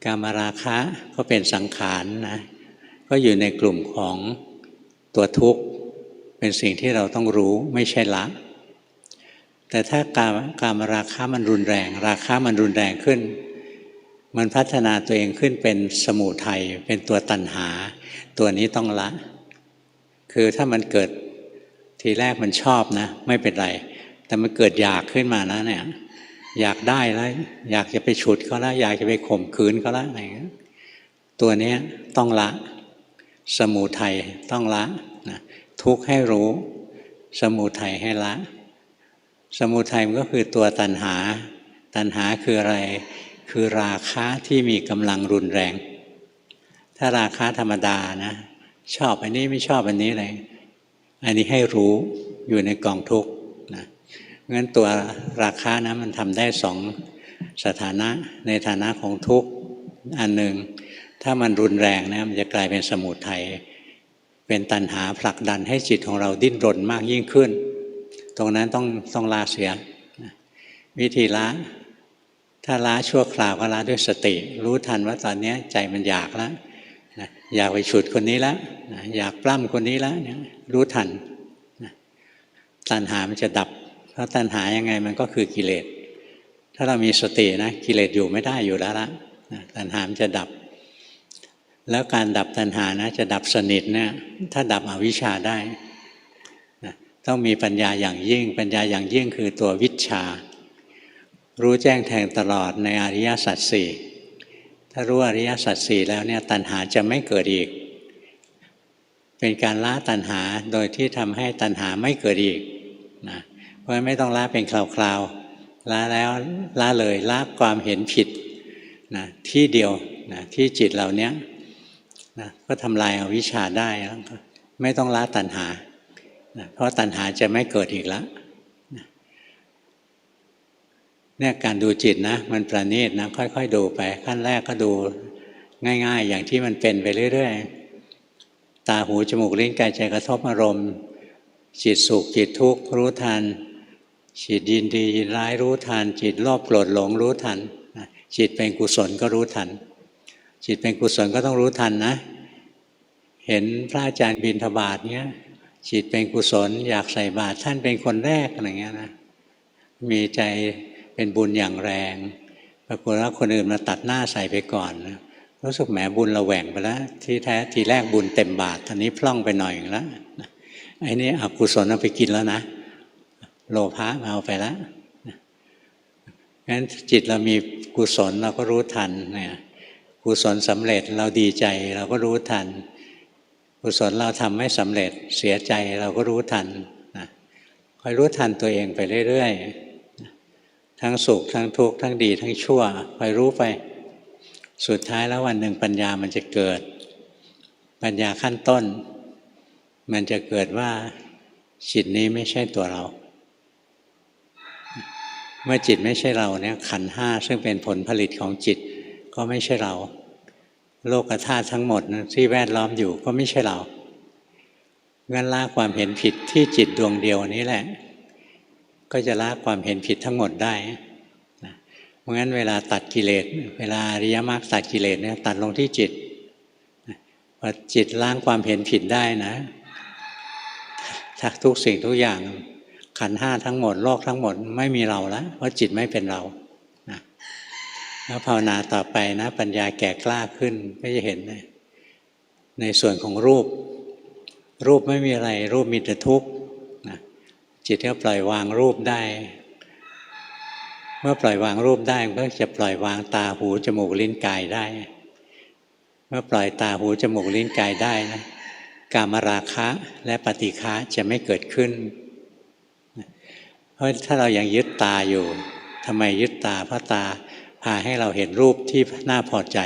กามราคะก็เป็นสังขารนะก็อยู่ในกลุ่มของตัวทุกข์เป็นสิ่งที่เราต้องรู้ไม่ใช่ละแต่ถ้ากามราคะมันรุนแรงราคะมันรุนแรงขึ้นมันพัฒนาตัวเองขึ้นเป็นสมุทัยเป็นตัวตัณหาตัวนี้ต้องละคือถ้ามันเกิดทีแรกมันชอบนะไม่เป็นไรแต่มันเกิดอยากขึ้นมานะเนี่ยอยากได้แล้วอยากจะไปฉุดเขาแล้วอยากจะไปข่มขืนเขาแล้วอะไรเงี้ยตัวนี้ต้องละสมุทัยต้องละนะทุกข์ให้รู้สมุทัยให้ละสมุทัยมันก็คือตัวตัณหาตัณหาคืออะไรคือราคะที่มีกำลังรุนแรงถ้าราคะธรรมดานะชอบอันนี้ไม่ชอบอันนี้เลยอันนี้ให้รู้อยู่ในกองทุกข์นะงั้นตัวราคะนะมันทำได้สองสถานะในฐานะของทุกข์อันหนึ่งถ้ามันรุนแรงนะมันจะกลายเป็นสมุทัยเป็นตัณหาผลักดันให้จิตของเราดิ้นรนมากยิ่งขึ้นตรงนั้นต้องละเสียวิธีละถ้าละชั่วคราวก็ละด้วยสติรู้ทันว่าตอนนี้ใจมันอยากแล้วนะอยากไปฉุดคนนี้แล้วนะอยากปล้ำคนนี้แล้วเนี่ยรู้ทันนะตัณหามันจะดับเพราะตัณหายังไงมันก็คือกิเลสถ้าเรามีสตินะกิเลสอยู่ไม่ได้อยู่แล้วละนะตัณหามันจะดับแล้วการดับตัณหานะจะดับสนิทเนี่ยถ้าดับอวิชชาได้นะต้องมีปัญญาอย่างยิ่งปัญญาอย่างยิ่งคือตัววิชชารู้แจ้งแทงตลอดในอริยสัจสี่ถ้ารู้อริยสัจสี่แล้วเนี่ยตัณหาจะไม่เกิดอีกเป็นการละตัณหาโดยที่ทำให้ตัณหาไม่เกิดอีกนะเพราะไม่ต้องละเป็นคราวๆละแล้วละเลยละความเห็นผิดนะที่เดียว นะที่จิตเราเนี้ยนะก็ทำลายอวิชชาได้แล้วก็ไม่ต้องละตัณหานะเพราะตัณหาจะไม่เกิดอีกแล้วเนี่ยการดูจิตนะมันประณีตนะค่อยๆดูไปขั้นแรกก็ดูง่ายๆอย่างที่มันเป็นไปเรื่อยๆตาหูจมูกลิ้นกายใจกระทบอารมณ์จิตสุขจิตทุกข์รู้ทันจิตยินดียินร้ายรู้ทันจิตโลภโกรธหลงรู้ทันจิตเป็นกุศลก็รู้ทันจิตเป็นกุศลก็ต้องรู้ทันนะเห็นพระอาจารย์บิณฑบาตเนี้ยจิตเป็นกุศลอยากใส่บาตรท่านเป็นคนแรกอะไรเงี้ยนะมีใจเป็นบุญอย่างแรงปรากฏว่าคนอื่นมาตัดหน้าใส่ไปก่อนนะรู้สึกแหมบุญเราแหว่งไปแล้วที่แท้ทีแรกบุญเต็มบาตรตอนนี้พล่องไปหน่อยแล้วไอ้นี่อกุศลเอาไปกินแล้วนะโลภะเอาไปแล้วงั้นจิตเรามีกุศลเราก็รู้ทันเนี่ยกุศลสำเร็จเราดีใจเราก็รู้ทันกุศลเราทำไม่สำเร็จเสียใจเราก็รู้ทันนะคอยรู้ทันตัวเองไปเรื่อยๆทั้งสุขทั้งทุกข์ทั้งดีทั้งชั่วคอยรู้ไปสุดท้ายแล้ววันหนึ่งปัญญามันจะเกิดปัญญาขั้นต้นมันจะเกิดว่าจิตนี้ไม่ใช่ตัวเราเมื่อจิตไม่ใช่เราเนี่ยขันธ์ห้าซึ่งเป็นผลผลิตของจิตก็ไม่ใช่เราโลกธาตุทั้งหมดที่แวดล้อมอยู่ก็ไม่ใช่เรางั้นละความเห็นผิดที่จิตดวงเดียวนี้แหละก็จะละความเห็นผิดทั้งหมดได้เพราะงั้นเวลาตัดกิเลสเวลาอริยมรรคตัดกิเลสเนี่ยตัดลงที่จิตพอจิตล้างความเห็นผิดได้นะทุกสิ่งทุกอย่างขันธ์ห้าทั้งหมดโลกทั้งหมดไม่มีเราแล้วเพราะจิตไม่เป็นเรานะแล้วภาวนาต่อไปนะปัญญาแก่กล้าขึ้นก็จะเห็นในส่วนของรูปไม่มีอะไรรูปมีแต่ทุกข์นะจิตก็ปล่อยวางรูปได้เมื่อปล่อยวางรูปได้ก็จะปล่อยวางตาหูจมูกลิ้นกายได้เมื่อปล่อยตาหูจมูกลิ้นกายได้นะกามราคะและปฏิฆะจะไม่เกิดขึ้นเพราะถ้าเรายังยึดตาอยู่ทำไมยึดตาเพราะตาพาให้เราเห็นรูปที่น่าพอใจ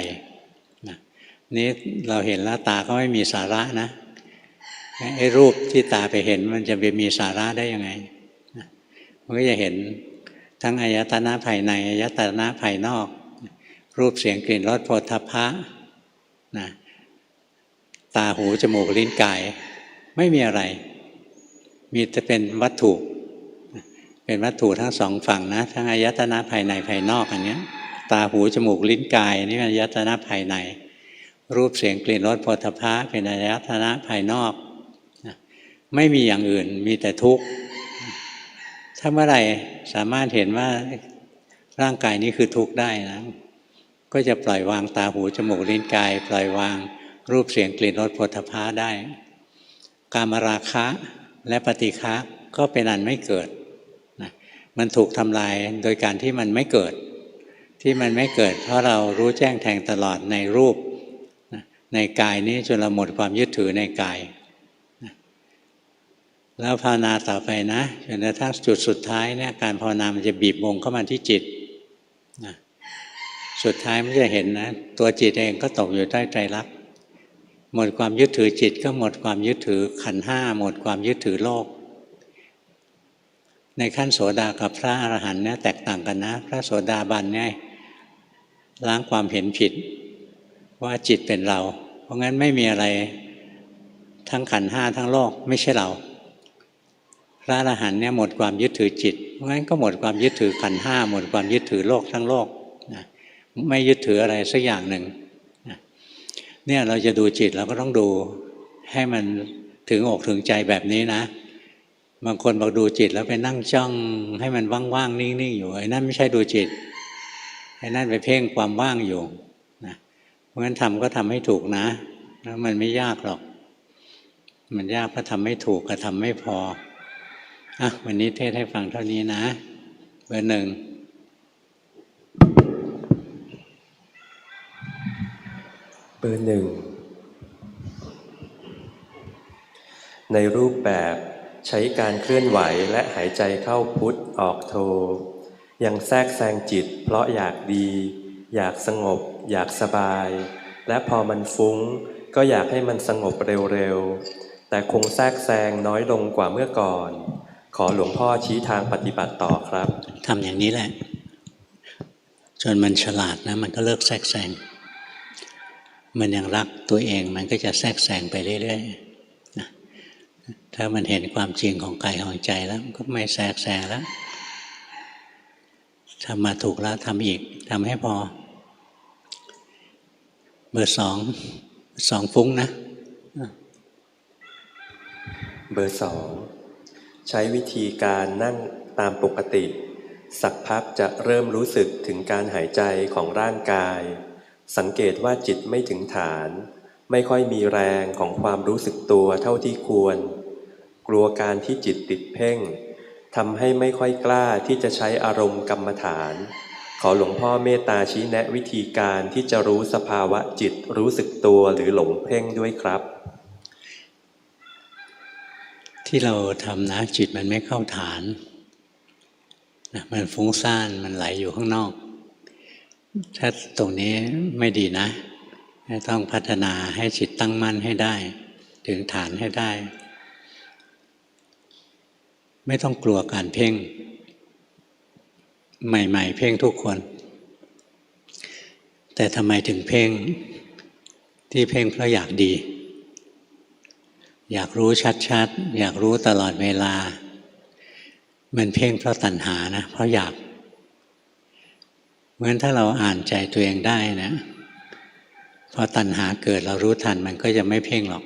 นี้เราเห็นแล้วตาก็ไม่มีสาระนะไอ้รูปที่ตาไปเห็นมันจะไปมีสาระได้ยังไงมันก็จะเห็นทั้งอายตนะภายในอายตนะภายนอกรูปเสียงกลิ่นรสโผฏฐัพพะนะตาหูจมูกลิ้นกายไม่มีอะไรมีแต่เป็นวัตถุเป็นวัตถุทั้งสองฝั่งนะทั้งอายตนะภายในภายนอกอันนี้ตาหูจมูกลิ้นกายนี่เป็นอายตนะภายในรูปเสียงกลิ่นรสโผฏฐัพพะเป็นอายตนะภายนอกไม่มีอย่างอื่นมีแต่ทุกข์ถ้าเมื่อไหร่สามารถเห็นว่าร่างกายนี้คือทุกข์ได้นะก็จะปล่อยวางตาหูจมูกลิ้นกายปล่อยวางรูปเสียงกลิ่นรสโผฏฐัพพะได้กามราคะและปฏิฆะก็เป็นอันไม่เกิดนะมันถูกทำลายโดยการที่มันไม่เกิดที่มันไม่เกิดเพราะเรารู้แจ้งแทงตลอดในรูปนะในกายนี้จนเราหมดความยึดถือในกายนะแล้วภาวนาต่อไปนะจนกระทั่งจุดสุดท้ายเนี่ยการภาวนามันจะบีบวงเข้ามาที่จิตนะสุดท้ายมันจะเห็นนะตัวจิตเองก็ตกอยู่ใต้ไตรลักษณ์หมดความยึดถือจิตก็หมดความยึดถือขันธ์ห้าหมดความยึดถือโลกในขั้นโสดากับพระอรหันต์เนี่ยแตกต่างกันนะพระโสดาบันเนี่ยล้างความเห็นผิดว่าจิตเป็นเราเพราะงั้นไม่มีอะไรทั้งขันธ์ห้าทั้งโลกไม่ใช่เราพระอรหันต์เนี่ยหมดความยึดถือจิตเพราะงั้นก็หมดความยึดถือขันธ์ห้าหมดความยึดถือโลกทั้งโลกนะไม่ยึดถืออะไรสักอย่างหนึ่งเนี่ยเราจะดูจิตเราก็ต้องดูให้มันถึงอกถึงใจแบบนี้นะบางคนบอกดูจิตแล้วไปนั่งจ้องให้มันว่างๆนิ่งๆอยู่ไอ้นั่นไม่ใช่ดูจิตไอ้นั่นไปเพ่งความว่างอยู่นะเพราะฉะนั้นทำก็ทำให้ถูกนะแล้วมันไม่ยากหรอกมันยากเพราะทำไม่ถูกกับทำไม่พออ่ะวันนี้เทศให้ฟังเท่านี้นะเบอร์หนึ่งเบอร์หนึ่งในรูปแบบใช้การเคลื่อนไหวและหายใจเข้าพุทธออกโทยังแทรกแซงจิตเพราะอยากดีอยากสงบ อยากสบาย และพอมันฟุ้งก็อยากให้มันสงบเร็วๆแต่คงแทรกแซงน้อยลงกว่าเมื่อก่อน ขอหลวงพ่อชี้ทางปฏิบัติต่อครับทำอย่างนี้แหละจนมันฉลาดนะมันก็เลิกแทรกแซงมันยังรักตัวเองมันก็จะแทรกแซงไปเรื่อยๆนะถ้ามันเห็นความจริงของกายของใจแล้วก็ไม่แทรกแซงแล้วทำมาถูกแล้วทำอีกทำให้พอเบอร์สองฟุ้งนะเบอร์สองใช้วิธีการนั่งตามปกติสักพักจะเริ่มรู้สึกถึงการหายใจของร่างกายสังเกตว่าจิตไม่ถึงฐานไม่ค่อยมีแรงของความรู้สึกตัวเท่าที่ควรกลัวการที่จิตติดเพ่งทำให้ไม่ค่อยกล้าที่จะใช้อารมณ์กรรมฐานขอหลวงพ่อเมตตาชี้แนะวิธีการที่จะรู้สภาวะจิตรู้สึกตัวหรือหลงเพ่งด้วยครับที่เราทำนะจิตมันไม่เข้าฐานนะมันฟุ้งซ่านมันไหลอยู่ข้างนอกถ้าตรงนี้ไม่ดีนะต้องพัฒนาให้จิตตั้งมั่นให้ได้ถึงฐานให้ได้ไม่ต้องกลัวการเพ่งใหม่ๆเพ่งทุกคนแต่ทำไมถึงเพ่งที่เพ่งเพราะอยากดีอยากรู้ชัดๆอยากรู้ตลอดเวลามันเพ่งเพราะตัณหานะเพราะอยากเพราะฉะนั้นถ้าเราอ่านใจตัวเองได้นะพอตัณหาเกิดเรารู้ทันมันก็จะไม่เพ่งหรอก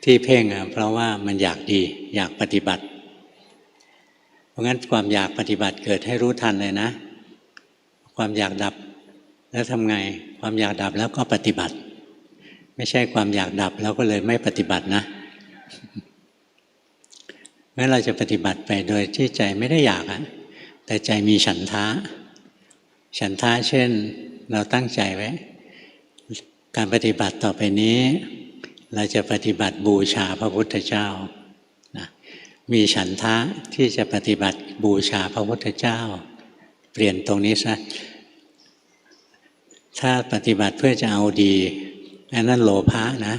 ที่เพ่งเพราะว่ามันอยากดีอยากปฏิบัติเพราะงั้นความอยากปฏิบัติเกิดให้รู้ทันเลยนะความอยากดับแล้วทำไงความอยากดับแล้วก็ปฏิบัติไม่ใช่ความอยากดับแล้วก็เลยไม่ปฏิบัตินะงั้นเราจะปฏิบัติไปโดยที่ใจไม่ได้อยากแต่ใจมีฉันทะเช่นเราตั้งใจไว้การปฏิบัติต่อไปนี้เราจะปฏิบัติบูชาพระพุทธเจ้านะมีฉันทะที่จะปฏิบัติบูชาพระพุทธเจ้าเปลี่ยนตรงนี้ซะถ้าปฏิบัติเพื่อจะเอาดีอันนั้นโลภะนะ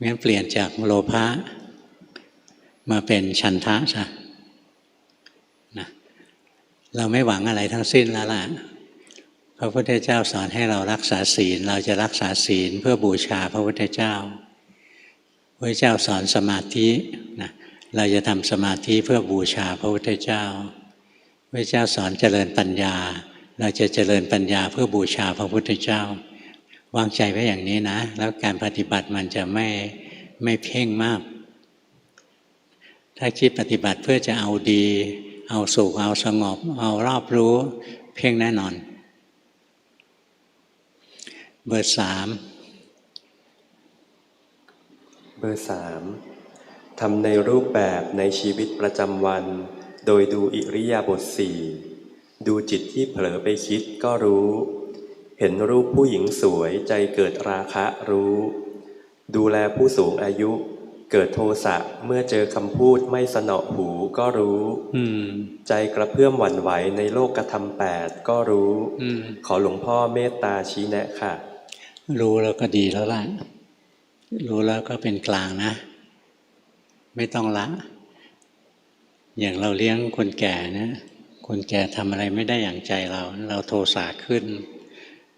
งั้นเปลี่ยนจากโลภะมาเป็นฉันทะซะนะเราไม่หวังอะไรทั้งสิ้นแล้วล่ะพระพุทธเจ้าสอนให้เรารักษาศีลเราจะรักษาศีลเพื่อบูชาพระพุทธเจ้าพระเจ้าสอนสมาธินะเราจะทำสมาธิเพื่อบูชาพระพุทธเจ้าพระเจ้าสอนเจริญปัญญาเราจะเจริญปัญญาเพื่อบูชาพระพุทธเจ้าวางใจไว้อย่างนี้นะแล้วการปฏิบัติมันจะไม่เพ่งมากถ้าคิดปฏิบัติเพื่อจะเอาดีเอาสุขเอาสงบเอารอบรู้เพ่งแน่นอนเบอร์สามทำในรูปแบบในชีวิตประจำวันโดยดูอิริยาบถสี่ดูจิตที่เผลอไปคิดก็รู้เห็นรูปผู้หญิงสวยใจเกิดราคะรู้ดูแลผู้สูงอายุเกิดโทสะเมื่อเจอคำพูดไม่สนอหูก็รู้ใจกระเพื่อมหวั่นไหวในโลกธรรม8ก็รู้ขอหลวงพ่อเมตตาชี้แนะค่ะรู้แล้วก็ดีแล้วล่ะรู้แล้วก็เป็นกลางนะไม่ต้องละอย่างเราเลี้ยงคนแก่นะคนแก่ทำอะไรไม่ได้อย่างใจเราโทสะขึ้น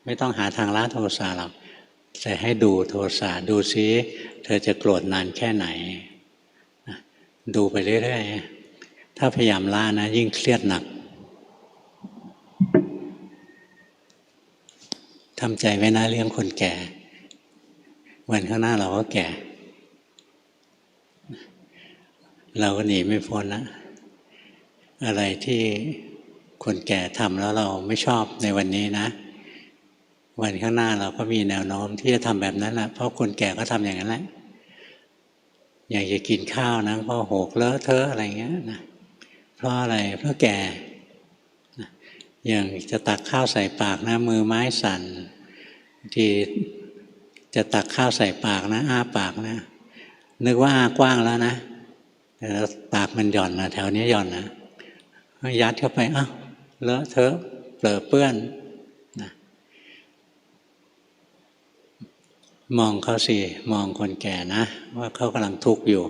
ไม่ต้องหาทางละโทสะหรอกแต่ให้ดูโทสะดูซิเธอจะโกรธนานแค่ไหนดูไปเรื่อยๆถ้าพยายามละนะยิ่งเครียดหนักทำใจไว้นะเลี้ยงคนแก่วันข้างหน้าเราก็แก่เราก็หนีไม่พ้นนะอะไรที่คนแก่ทำแล้วเราไม่ชอบในวันนี้นะวันข้างหน้าเราก็มีแนวโน้มที่จะทำแบบนั้นแหละเพราะคนแก่ก็ทำอย่างนั้นแหละอยากจะกินข้าวนะก็หกเลอะเทอะอะไรเงี้ยนะเพราะอะไรเพราะแก่อย่างจะตักข้าวใส่ปากนะมือไม้สั่นที่จะตักข้าวใส่ปากนะอ้าปากนะนึกว่าอ้ากว้างแล้วนะแต่ปากมันหย่อนนะแถวนี้หย่อนนะยัดเข้าไปอ้าว เลอะเทอะเปรอะเปื้อนนะมองเขาสิมองคนแก่นะว่าเขากำลังทุกข์อยู่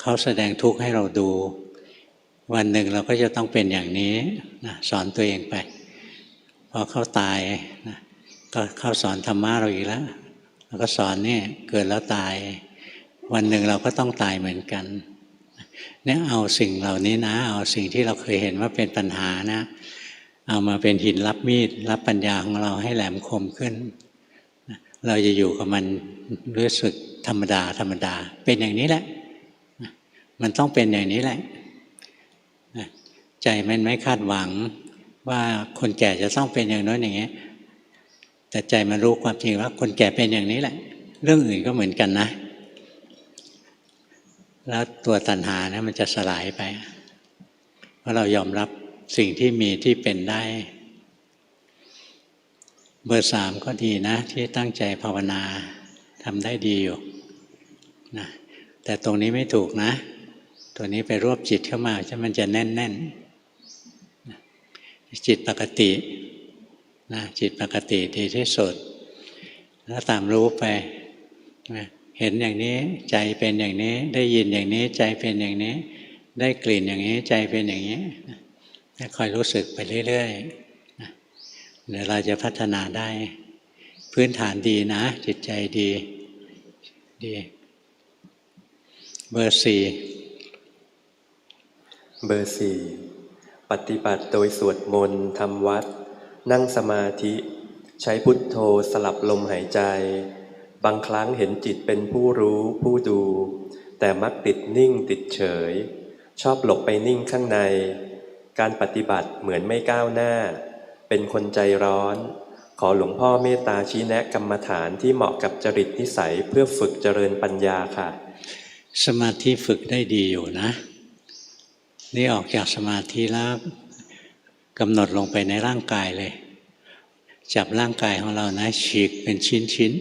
เขาแสดงทุกข์ให้เราดูวันหนึ่งเราก็จะต้องเป็นอย่างนี้นะสอนตัวเองไปพอเขาตายนะก็เขาสอนธรรมะเราอีกแล้วเราก็สอนนี่เกิดแล้วตายวันหนึ่งเราก็ต้องตายเหมือนกันเนี่ยเอาสิ่งเหล่านี้นะเอาสิ่งที่เราเคยเห็นว่าเป็นปัญหานะเอามาเป็นหินรับมีดรับปัญญาของเราให้แหลมคมขึ้นเราจะอยู่กับมันรู้สึกธรรมดาธรรมดาเป็นอย่างนี้แหละมันต้องเป็นอย่างนี้แหละใจมันไม่คาดหวังว่าคนแก่จะต้องเป็นอย่างน้อยอย่างนี้แต่ใจมันรู้ความจริงว่าคนแก่เป็นอย่างนี้แหละเรื่องอื่นก็เหมือนกันนะแล้วตัวตัณหาเนี่ยมันจะสลายไปเพราะเรายอมรับสิ่งที่มีที่เป็นได้เบอร์ 3ก็ดีนะที่ตั้งใจภาวนาทำได้ดีอยู่นะแต่ตรงนี้ไม่ถูกนะตัวนี้ไปรวบจิตเข้ามาใช่มันจะแน่นจิตปกตินะจิตปกติดีที่สุดแล้วตามรู้ไปเห็นอย่างนี้ใจเป็นอย่างนี้ได้ยินอย่างนี้ใจเป็นอย่างนี้ได้กลิ่นอย่างนี้ใจเป็นอย่างนี้คอยรู้สึกไปเรื่อยๆเดี๋ยวเราจะพัฒนาได้พื้นฐานดีนะจิตใจดีเบอร์ 4เบอร์ 4ปฏิบัติโดยสวดมนต์ทำวัดนั่งสมาธิใช้พุทโธสลับลมหายใจบางครั้งเห็นจิตเป็นผู้รู้ผู้ดูแต่มักติดนิ่งติดเฉยชอบหลบไปนิ่งข้างในการปฏิบัติเหมือนไม่ก้าวหน้าเป็นคนใจร้อนขอหลวงพ่อเมตตาชี้แนะกรรมฐานที่เหมาะกับจริตนิสัยเพื่อฝึกเจริญปัญญาค่ะสมาธิฝึกได้ดีอยู่นะนี่ออกจากสมาธิแล้วกำหนดลงไปในร่างกายเลยจับร่างกายของเรานะฉีกเป็นชิ้น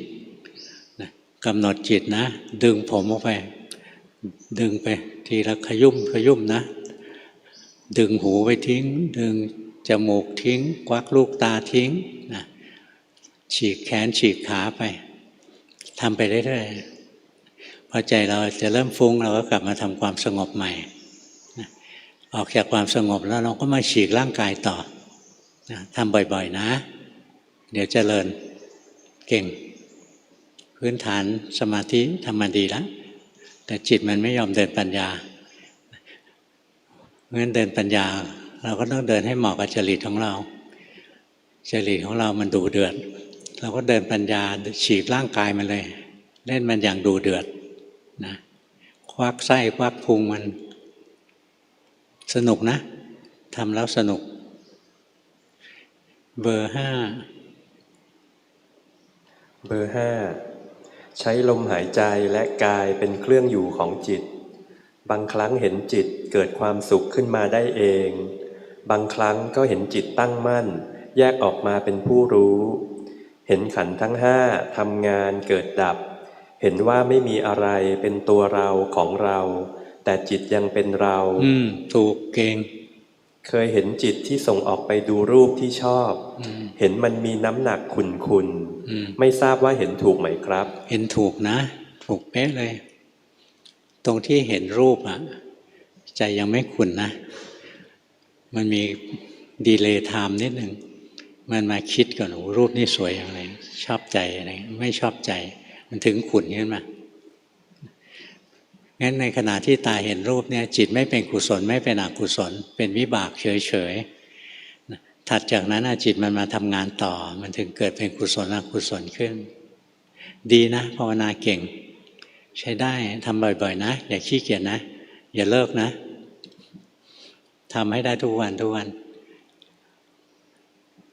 ๆนะกำหนดจิตนะดึงผมออกไปดึงไปทีละขยุ่มนะดึงหูไปทิ้งดึงจมูกทิ้งควักลูกตาทิ้งนะฉีกแขนฉีกขาไปทำไปเรื่อยๆพอใจเราจะเริ่มฟุ้งเราก็กลับมาทำความสงบใหม่ออกจากความสงบแล้วเราก็มาฉีกร่างกายต่อทำบ่อยๆนะเดี๋ยวเจริญเก่งพื้นฐานสมาธิทำมาดีแล้วแต่จิตมันไม่ยอมเดินปัญญาเพราะฉะนั้นเดินปัญญาเราก็ต้องเดินให้เหมาะกับจริตของเราจริตของเรามันดุเดือดเราก็เดินปัญญาฉีกร่างกายมันเลยเล่นมันอย่างดุเดือดนะควักไส้ควักพุงมันสนุกนะทำแล้วสนุกเบอร์ 5เบอร์ 5ใช้ลมหายใจและกายเป็นเครื่องอยู่ของจิตบางครั้งเห็นจิตเกิดความสุขขึ้นมาได้เองบางครั้งก็เห็นจิตตั้งมั่นแยกออกมาเป็นผู้รู้เห็นขันธ์ทั้ง 5ทำงานเกิดดับเห็นว่าไม่มีอะไรเป็นตัวเราของเราแต่จิตยังเป็นเราถูกเก่งเคยเห็นจิตที่ส่งออกไปดูรูปที่ชอบเห็นมันมีน้ำหนักขุ่นไม่ทราบว่าเห็นถูกไหมครับเห็นถูกนะถูกเป๊ะเลยตรงที่เห็นรูปอ่ะใจยังไม่ขุ่นนะมันมีดีเลย์ไทม์นิดหนึ่งมันมาคิดก่อนโอ้รูปนี่สวยอย่างไรชอบใจอะไรไม่ชอบใจมันถึงขุ่นขึ้นมางั้นในขณะที่ตาเห็นรูปเนี่ยจิตไม่เป็นกุศลไม่เป็นอกุศลเป็นวิบากเฉยๆถัดจากนั้นจิตมันมาทำงานต่อมันถึงเกิดเป็นกุศลอกุศลขึ้นดีนะภาวนาเก่งใช้ได้ทำบ่อยๆนะอย่าขี้เกียจนะอย่าเลิกนะทำให้ได้ทุกวัน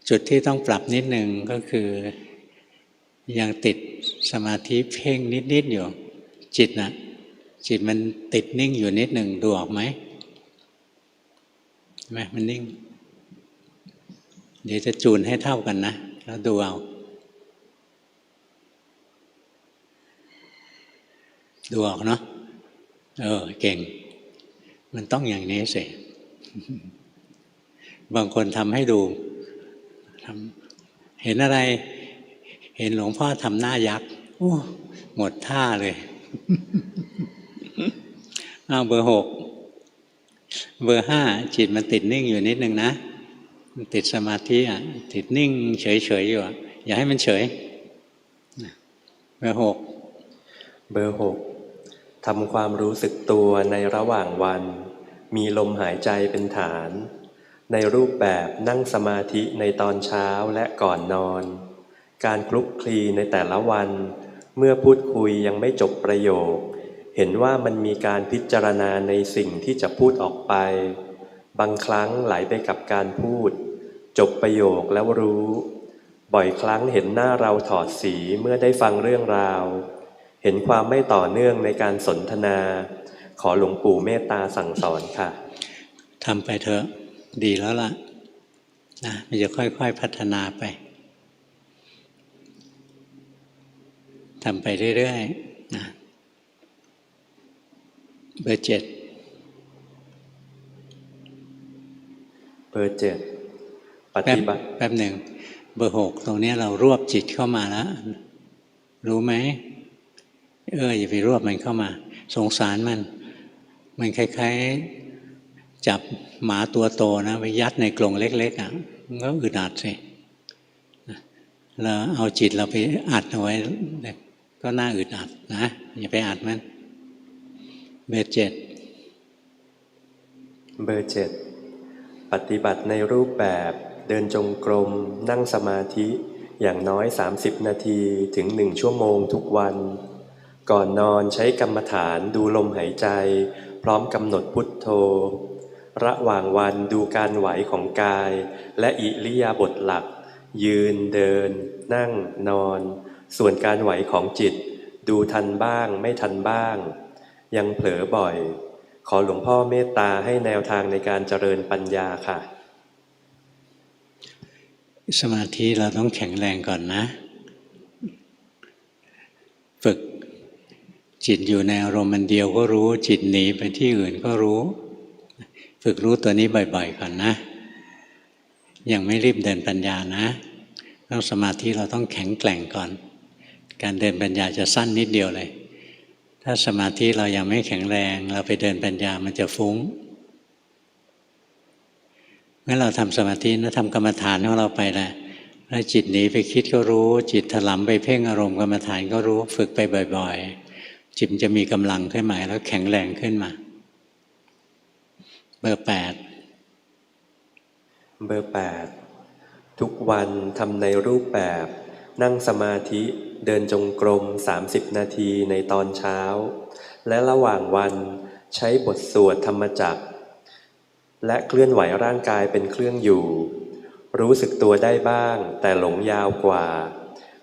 จุดที่ต้องปรับนิดนึงก็คือยังติดสมาธิเพ่งนิดๆอยู่จิตมันติดนิ่งอยู่นิดหนึ่งดูออกไหมมันนิ่งเดี๋ยวจะจูนให้เท่ากันนะแล้วดูเอาดูออกเนาะเก่งมันต้องอย่างนี้สิ บางคนทำให้ดูเห็นอะไรเห็นหลวงพ่อทำหน้ายักษ์หมดท่าเลย เบอร์ 6 เบอร์ 5จิตมันติดนิ่งอยู่นิดนึงนะมันติดสมาธิติดนิ่งเฉยๆอยู่อย่าให้มันเฉยเบอร์ 6 เบอร์ 6ทำความรู้สึกตัวในระหว่างวันมีลมหายใจเป็นฐานในรูปแบบนั่งสมาธิในตอนเช้าและก่อนนอนการคลุกคลีในแต่ละวันเมื่อพูดคุยยังไม่จบประโยคเห็นว่ามันมีการพิจารณาในสิ่งที่จะพูดออกไปบางครั้งไหลไปกับการพูดจบประโยคแล้วรู้บ่อยครั้งเห็นหน้าเราถอดสีเมื่อได้ฟังเรื่องราวเห็นความไม่ต่อเนื่องในการสนทนาขอหลวงปู่เมตตาสั่งสอนค่ะทำไปเถอะดีแล้วล่ะนะมันจะค่อยๆพัฒนาไปทำไปเรื่อยๆนะเบอร์ 7เบอร์ 7ปฏิบัติแป๊บหนึ่งเบอร์ 6ตรงนี้เรารวบจิตเข้ามาแล้วรู้ไหมอย่าไปรวบมันเข้ามาสงสารมันคล้ายๆจับหมาตัวโตนะไปยัดในกรงเล็กๆมันก็อึดอัดสิเราเอาจิตเราไปอัดเอาไว้ก็น่าอึดอัดนะอย่าไปอัดมันเบอร์ 7เบอร์ 7ปฏิบัติในรูปแบบเดินจงกรมนั่งสมาธิอย่างน้อย30นาทีถึง1ชั่วโมงทุกวันก่อนนอนใช้กรรมฐานดูลมหายใจพร้อมกำหนดพุทโธระหว่างวันดูการไหวของกายและอิริยาบถหลักยืนเดินนั่งนอนส่วนการไหวของจิตดูทันบ้างไม่ทันบ้างยังเผลอบ่อยขอหลวงพ่อเมตตาให้แนวทางในการเจริญปัญญาค่ะสมาธิเราต้องแข็งแรงก่อนนะฝึกจิตอยู่ในอารมณ์มันเดียวก็รู้จิตหนีไปที่อื่นก็รู้ฝึกรู้ตัวนี้บ่อยๆก่อนนะยังไม่รีบเดินปัญญานะต้องสมาธิเราต้องแข็งแกร่งก่อนการเดินปัญญาจะสั้นนิดเดียวเลยถ้าสมาธิเรายังไม่แข็งแรงเราไปเดินปัญญามันจะฟุ้งเมื่อเราทำสมาธินะทำกรรมฐานของเราไปแหละแล้วจิตหนีไปคิดก็รู้จิตถลำไปเพ่งอารมณ์กรรมฐานก็รู้ฝึกไปบ่อยๆจิตจะมีกำลังขึ้นมาแล้วแข็งแรงขึ้นมาเบอร์ 8เบอร์ 8ทุกวันทำในรูปแบบนั่งสมาธิเดินจงกรม30นาทีในตอนเช้าและระหว่างวันใช้บทสวดธรรมจักรและเคลื่อนไหวร่างกายเป็นเครื่องอยู่รู้สึกตัวได้บ้างแต่หลงยาวกว่า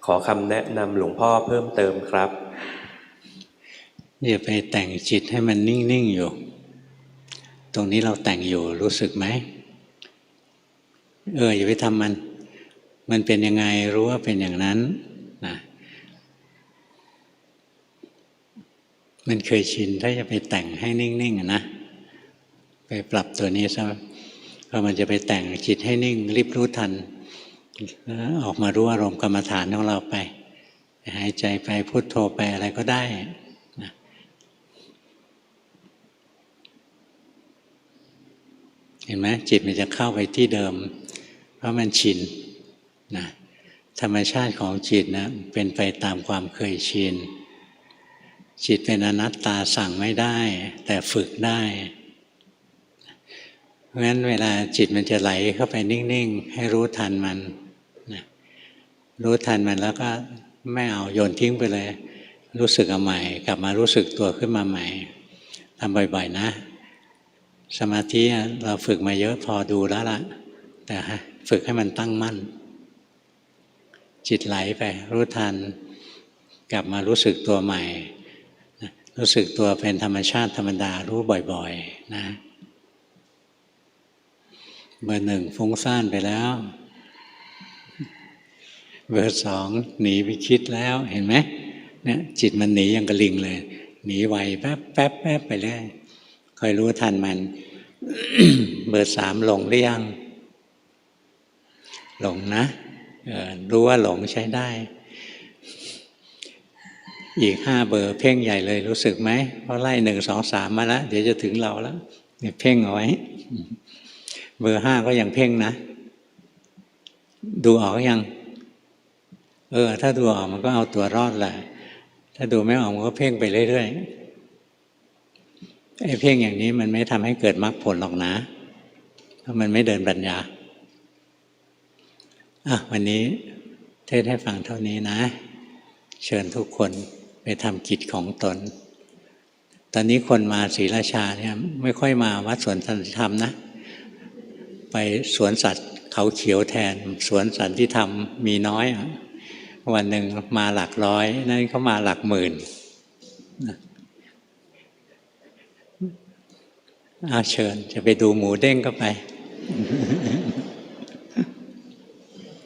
ขอคำแนะนำหลวงพ่อเพิ่มเติมครับอย่าไปแต่งจิตให้มันนิ่งๆอยู่ตรงนี้เราแต่งอยู่รู้สึกไหมอย่าไปทำมันเป็นยังไงรู้ว่าเป็นอย่างนั้นนะมันเคยชินถ้าจะไปแต่งให้นิ่งๆนะไปปรับตัวนี้ซะพอมันจะไปแต่งจิตให้นิ่งรีบรู้ทันออกมารู้อารมณ์กรรมฐานของเราไปหายใจไปพุทโธไปอะไรก็ได้นะเห็นไหมจิตมันจะเข้าไปที่เดิมเพราะมันชินนะธรรมชาติของจิตนะเป็นไปตามความเคยชินจิตเป็นอนัตตาสั่งไม่ได้แต่ฝึกได้เพราะฉะนั้นเวลาจิตมันจะไหลเข้าไปนิ่งๆให้รู้ทันมันนะรู้ทันมันแล้วก็ไม่เอาโยนทิ้งไปเลยรู้สึกเอาใหม่กลับมารู้สึกตัวขึ้นมาใหม่ทำบ่อยๆนะสมาธิเราฝึกมาเยอะพอดูแล้วล่ะแต่ฝึกให้มันตั้งมั่นจิตไหลไปรู้ทันกลับมารู้สึกตัวใหม่รู้สึกตัวเป็นธรรมชาติธรรมดารู้บ่อยๆนะเบอร์ 1ฟุ้งซ่านไปแล้วเบอร์ 2หนีไปคิดแล้วเห็นไหมเนี่ยจิตมันหนีอย่างกระลิงเลยหนีไวแป๊บแป๊บแป๊บไปเรื่อยคอยรู้ทันมัน เบอร์ 3ลงหรือยัง หลงนะรู้ว่าหลงใช้ได้อีก5 เบอร์เพ่งใหญ่เลยรู้สึกไหมเพราะไล่1 2 3มาแล้วเดี๋ยวจะถึงเราแล้วเนี่ยเพ่งเอาไว้เบอร์5ก็ยังเพ่งนะดูออกยังถ้าดูออกมันก็เอาตัวรอดแหละถ้าดูไม่ออกมันก็เพ่งไปเรื่อยๆไอ้เพ่งอย่างนี้มันไม่ทำให้เกิดมรรคผลหรอกนะเพราะมันไม่เดินปัญญาวันนี้เทศให้ฟังเท่านี้นะเชิญทุกคนไปทำกิจของตนตอนนี้คนมาศรีราชาเนี่ยไม่ค่อยมาวัดสวนสันติธรรมนะไปสวนสัตว์เขาเขียวแทนสวนสันติธรรมมีน้อยวันหนึ่งมาหลักร้อยนั่นเขามาหลักหมื่นเชิญจะไปดูหมูเด้งก็ไป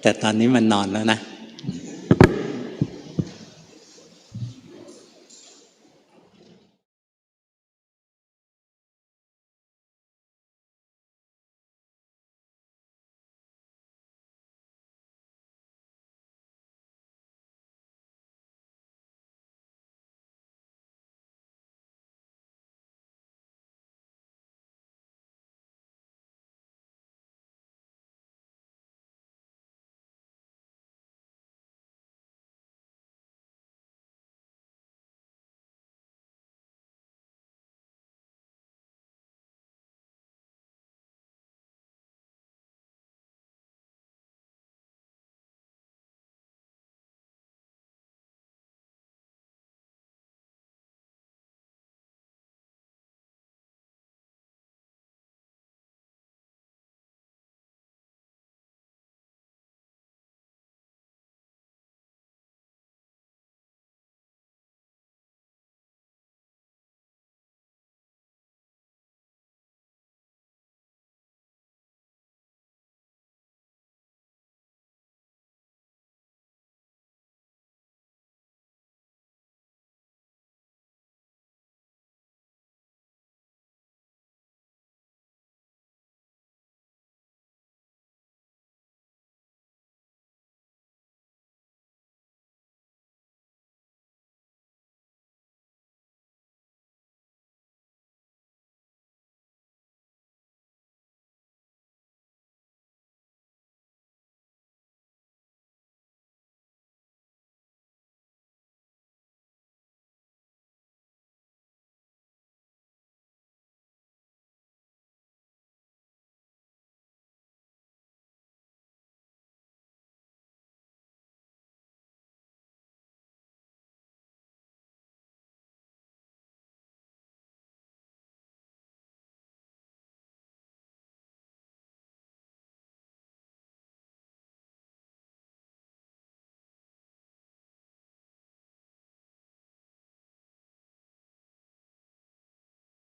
แต่ตอนนี้มันนอนแล้วนะ